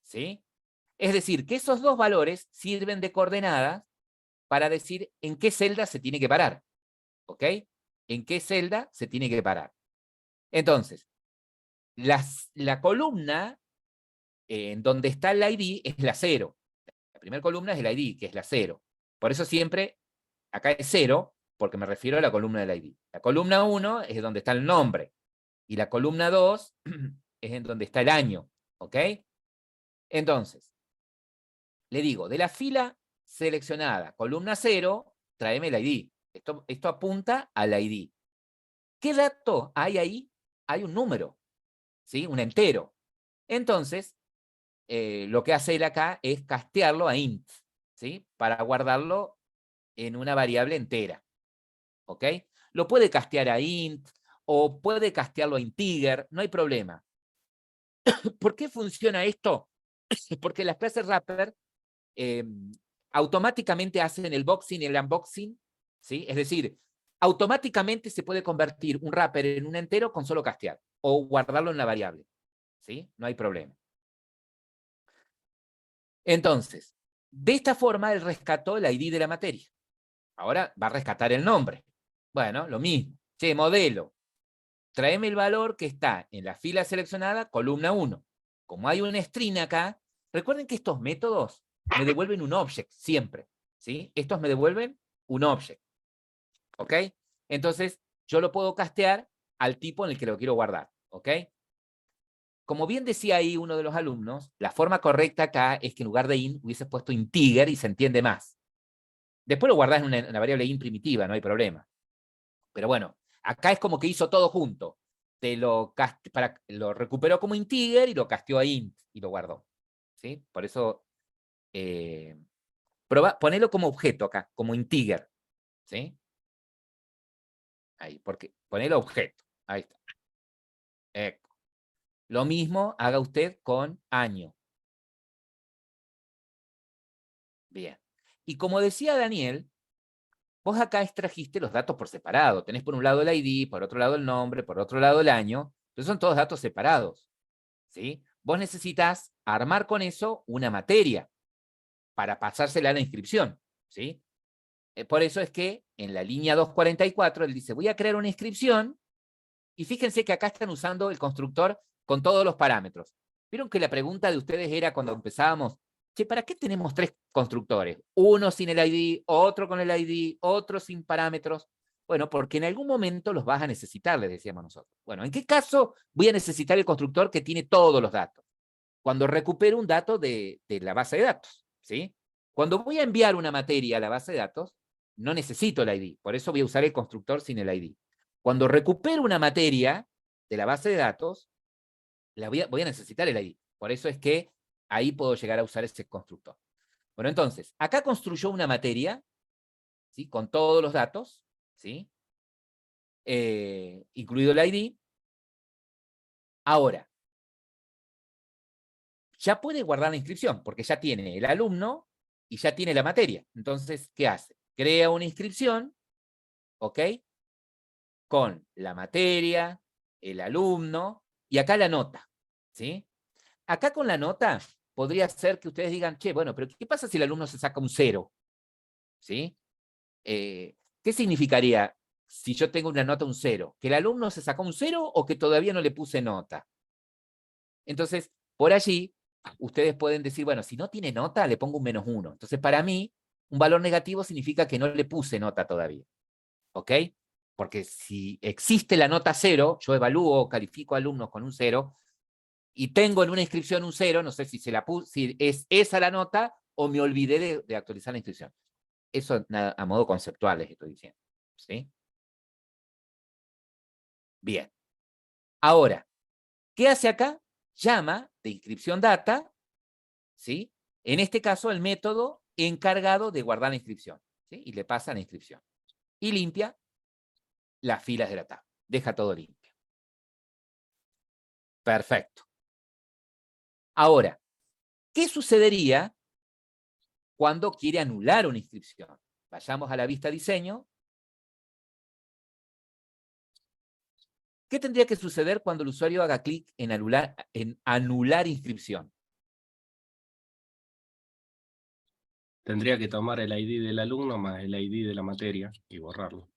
¿sí? Es decir, que esos 2 valores sirven de coordenadas para decir en qué celda se tiene que parar, ¿ok? En qué celda se tiene que parar. Entonces, la columna en donde está el ID es la 0. La primera columna es el ID, que es la 0. Por eso siempre acá es 0, porque me refiero a la columna del ID. La columna 1 es donde está el nombre, y la columna 2 es en donde está el año, ¿ok? Entonces, le digo, de la fila seleccionada, columna 0, tráeme el ID. Esto apunta al ID. ¿Qué dato hay ahí? Hay un número, ¿sí? Un entero. Entonces, lo que hace él acá es castearlo a int, ¿sí? Para guardarlo en una variable entera, ¿ok? Lo puede castear a int o puede castearlo a integer, no hay problema. ¿Por qué funciona esto? Porque las clases wrapper automáticamente hacen el boxing y el unboxing, ¿sí? Es decir, automáticamente se puede convertir un wrapper en un entero con solo castear o guardarlo en la variable, ¿sí? No hay problema. Entonces, de esta forma él rescató el ID de la materia. Ahora va a rescatar el nombre. Bueno, lo mismo. Che, modelo, tráeme el valor que está en la fila seleccionada, columna 1. Como hay un string acá, recuerden que estos métodos me devuelven un object siempre, ¿sí? Estos me devuelven un object, ¿ok? Entonces, yo lo puedo castear al tipo en el que lo quiero guardar, ¿ok? Como bien decía ahí uno de los alumnos, la forma correcta acá es que en lugar de int hubiese puesto integer y se entiende más. Después lo guardás en una variable int primitiva, no hay problema. Pero bueno, acá es como que hizo todo junto. Lo recuperó como integer y lo casteó a int y lo guardó, ¿sí? Por eso, ponelo como objeto acá, como integer, ¿sí? Ahí, porque ponelo objeto. Ahí está. Lo mismo haga usted con año. Bien. Y como decía Daniel, vos acá extrajiste los datos por separado. Tenés por un lado el ID, por otro lado el nombre, por otro lado el año. Entonces son todos datos separados, ¿sí? Vos necesitas armar con eso una materia para pasársela a la inscripción, ¿sí? Por eso es que en la línea 244 él dice, voy a crear una inscripción Y fíjense que acá están usando el constructor con todos los parámetros. Vieron que la pregunta de ustedes era cuando empezábamos, che, ¿para qué tenemos 3 constructores? Uno sin el ID, otro con el ID, otro sin parámetros. Bueno, porque en algún momento los vas a necesitar, les decíamos nosotros. Bueno, ¿en qué caso voy a necesitar el constructor que tiene todos los datos? Cuando recupero un dato de la base de datos, ¿sí? Cuando voy a enviar una materia a la base de datos, no necesito el ID, por eso voy a usar el constructor sin el ID. Cuando recupero una materia de la base de datos, voy a necesitar el ID. Por eso es que ahí puedo llegar a usar ese constructor. Bueno, entonces, acá construyó una materia, ¿sí? Con todos los datos, ¿sí? Incluido el ID. Ahora, ya puede guardar la inscripción, porque ya tiene el alumno y ya tiene la materia. Entonces, ¿qué hace? Crea una inscripción, ¿ok? Con la materia, el alumno, y acá la nota, ¿sí? Acá con la nota podría ser que ustedes digan, che, bueno, pero ¿qué pasa si el alumno se saca un 0? ¿Sí? ¿Qué significaría si yo tengo una nota un 0? ¿Que el alumno se sacó un 0 o que todavía no le puse nota? Entonces, por allí, ustedes pueden decir, bueno, si no tiene nota, le pongo un -1. Entonces, para mí, un valor negativo significa que no le puse nota todavía. ¿Ok? Porque si existe la nota 0, yo evalúo o califico alumnos con un 0, y tengo en una inscripción un 0, no sé si, si es esa la nota o me olvidé de actualizar la inscripción. Eso a modo conceptual les estoy diciendo. ¿Sí? Bien. Ahora, ¿qué hace acá? Llama de inscripción data, ¿sí? En este caso, el método encargado de guardar la inscripción, ¿sí? Y le pasa la inscripción. Y limpia las filas de la tabla. Deja todo limpio. Perfecto. Ahora, ¿qué sucedería cuando quiere anular una inscripción? Vayamos a la vista diseño. ¿Qué tendría que suceder cuando el usuario haga clic en anular inscripción? Tendría que tomar el ID del alumno más el ID de la materia y borrarlo.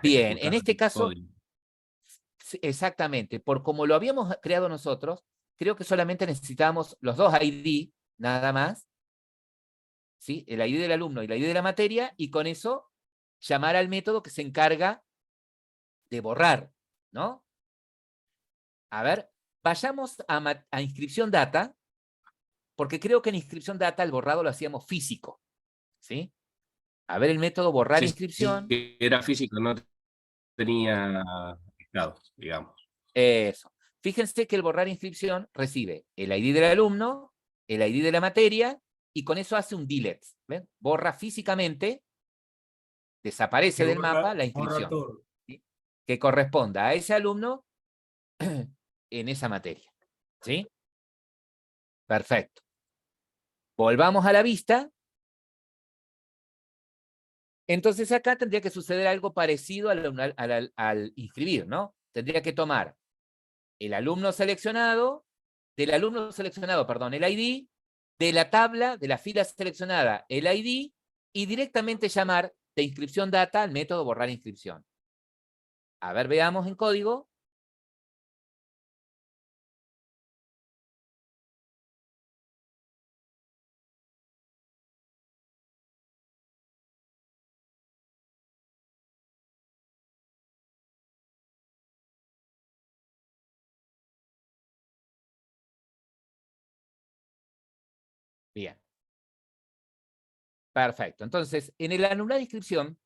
Bien, en ejecutar este el caso, código. exactamente, por como lo habíamos creado nosotros, creo que solamente necesitábamos los dos ID, nada más, ¿sí? El ID del alumno y el ID de la materia, y con eso llamar al método que se encarga de borrar, ¿no? A ver, vayamos a inscripción data, porque creo que en inscripción data el borrado lo hacíamos físico, ¿sí? A ver el método borrar Sí, inscripción. sí, era físico, no tenía estado, digamos. Eso. Fíjense que el borrar inscripción recibe el ID del alumno, el ID de la materia, y con eso hace un delete. ¿Ven? Borra físicamente, desaparece del mapa la inscripción, todo. ¿sí? Que corresponda a ese alumno en esa materia. ¿Sí? Perfecto. Volvamos a la vista. Entonces acá tendría que suceder algo parecido al inscribir, ¿no? Tendría que tomar el alumno seleccionado, del alumno seleccionado, perdón, el ID, de la tabla, de la fila seleccionada, el ID, y directamente llamar de inscripción data al método borrar inscripción. A ver, veamos en código. Bien. Perfecto. Entonces, en el anular inscripción,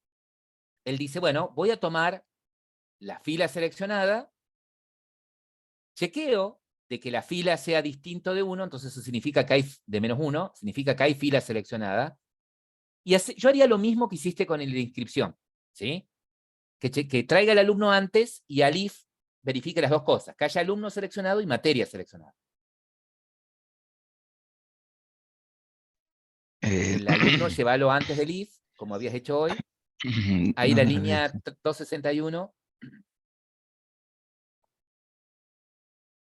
él dice, bueno, voy a tomar la fila seleccionada, chequeo de que la fila sea distinto de 1, entonces eso significa que hay de -1, significa que hay fila seleccionada, y yo haría lo mismo que hiciste con el de inscripción, ¿sí? Que traiga el alumno antes y al if verifique las dos cosas, que haya alumno seleccionado y materia seleccionada. El alumno llévalo antes del if, como habías hecho hoy. Ahí la línea 261.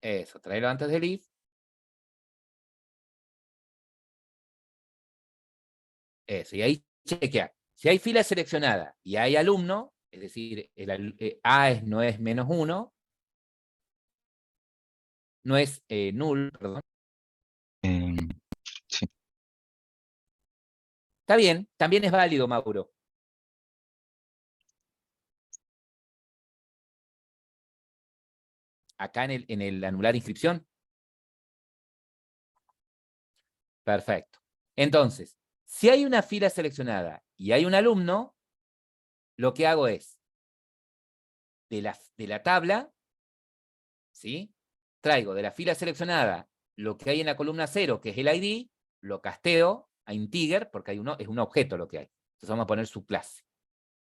Eso, tráelo antes del if. Eso, y ahí chequear. Si hay fila seleccionada y hay alumno, es decir, A no es -1, no es null, perdón. Em, sí. Está bien, también es válido, Mauro. Acá en el anular inscripción. Perfecto. Entonces, si hay una fila seleccionada y hay un alumno, lo que hago es, de la tabla, ¿sí? Traigo de la fila seleccionada lo que hay en la columna 0, que es el ID, lo casteo a integer, porque es un objeto lo que hay. Entonces vamos a poner su clase.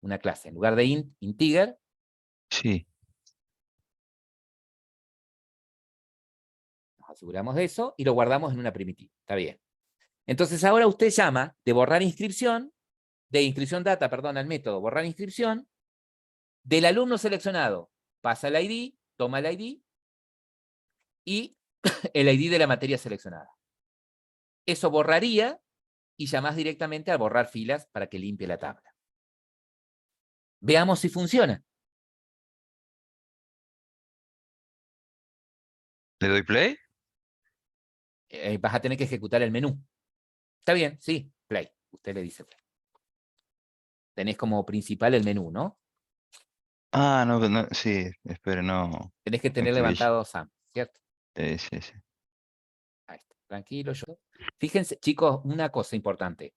Una clase. En lugar de integer, Sí. nos aseguramos de eso y lo guardamos en una primitiva. Está bien. Entonces ahora usted llama de borrar inscripción, de inscripción data, perdón, al método borrar inscripción, del alumno seleccionado, pasa el ID, toma el ID y el ID de la materia seleccionada. Eso borraría y llamás directamente a borrar filas para que limpie la tabla. Veamos si funciona. ¿Le doy play? Vas a tener que ejecutar el menú. Está bien, sí, play. Usted le dice play. Tenés como principal el menú, ¿no? Ah, no, sí, espere, no. Tenés que tener Activation. levantado SAM, ¿cierto? Sí, sí. Ahí está. Tranquilo, yo. Fíjense, chicos, una cosa importante.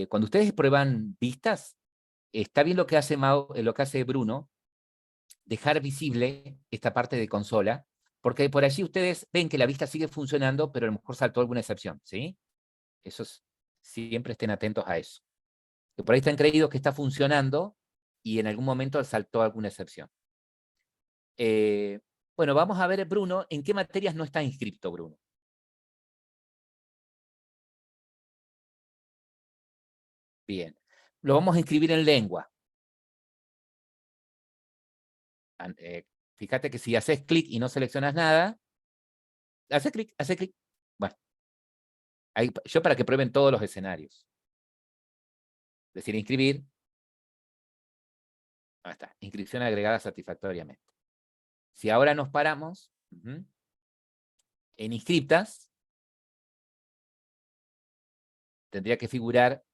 Cuando ustedes prueban vistas, está bien lo que hace Bruno, dejar visible esta parte de consola, porque por allí ustedes ven que la vista sigue funcionando, pero a lo mejor saltó alguna excepción, ¿sí? Siempre estén atentos a eso. Que por ahí están creídos que está funcionando y en algún momento saltó alguna excepción. Bueno, vamos a ver, Bruno, ¿en qué materias no está inscripto, Bruno? Bien. Lo vamos a inscribir en lengua. Fíjate que si haces clic y no seleccionas nada, hace clic. Bueno, yo para que prueben todos los escenarios. Decir inscribir. Ahí está, inscripción agregada satisfactoriamente. Si ahora nos paramos en inscriptas, tendría que figurar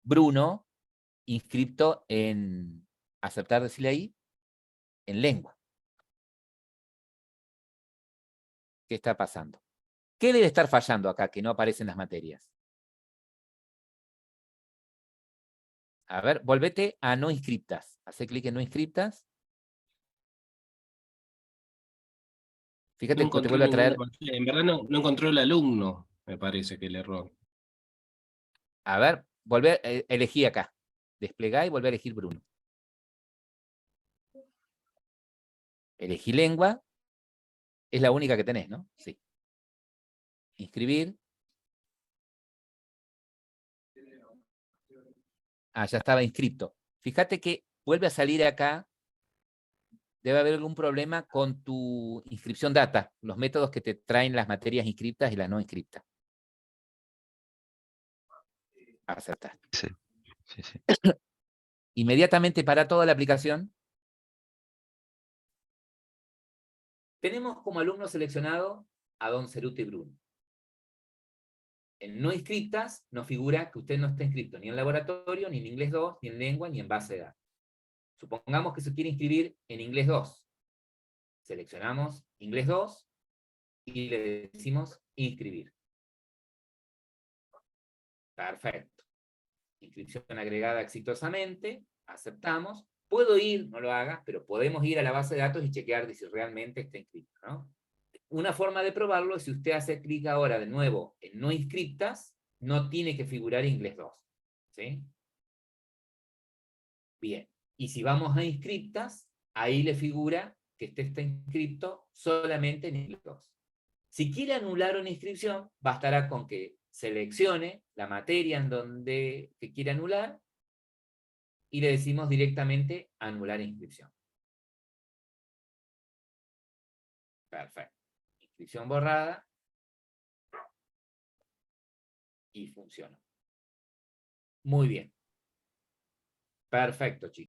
Bruno inscripto en aceptar, decirle ahí, en lengua. ¿Qué está pasando? ¿Qué debe estar fallando acá que no aparecen las materias? A ver, volvete a no inscriptas. Hace clic en no inscriptas. Fíjate que te vuelve a traer. En verdad no encontró el alumno, me parece que el error. A ver, elegí acá. Desplegá y volver a elegir Bruno. Elegí lengua. Es la única que tenés, ¿no? Sí. Inscribir. Ah, ya estaba inscripto. Fíjate que vuelve a salir acá. Debe haber algún problema con tu inscripción data, los métodos que te traen las materias inscriptas y las no inscriptas. Acertaste. Sí. Inmediatamente para toda la aplicación. Tenemos como alumno seleccionado a Don Ceruti Bruno. En no inscriptas nos figura que usted no está inscrito ni en laboratorio, ni en inglés 2, ni en lengua, ni en base de datos. Supongamos que se quiere inscribir en inglés 2. Seleccionamos inglés 2 y le decimos inscribir. Perfecto. Inscripción agregada exitosamente. Aceptamos. Puedo ir, no lo hagas, pero podemos ir a la base de datos y chequear si realmente está inscrito, ¿no? Una forma de probarlo es si usted hace clic ahora de nuevo en no inscriptas, no tiene que figurar inglés 2. ¿Sí? Bien. Y si vamos a inscriptas, ahí le figura que este está inscrito solamente en inglés 2. Si quiere anular una inscripción, bastará con que seleccione la materia en donde que quiere anular y le decimos directamente anular inscripción. Perfecto. Inscripción borrada y funcionó. Muy bien. Perfecto, chicos.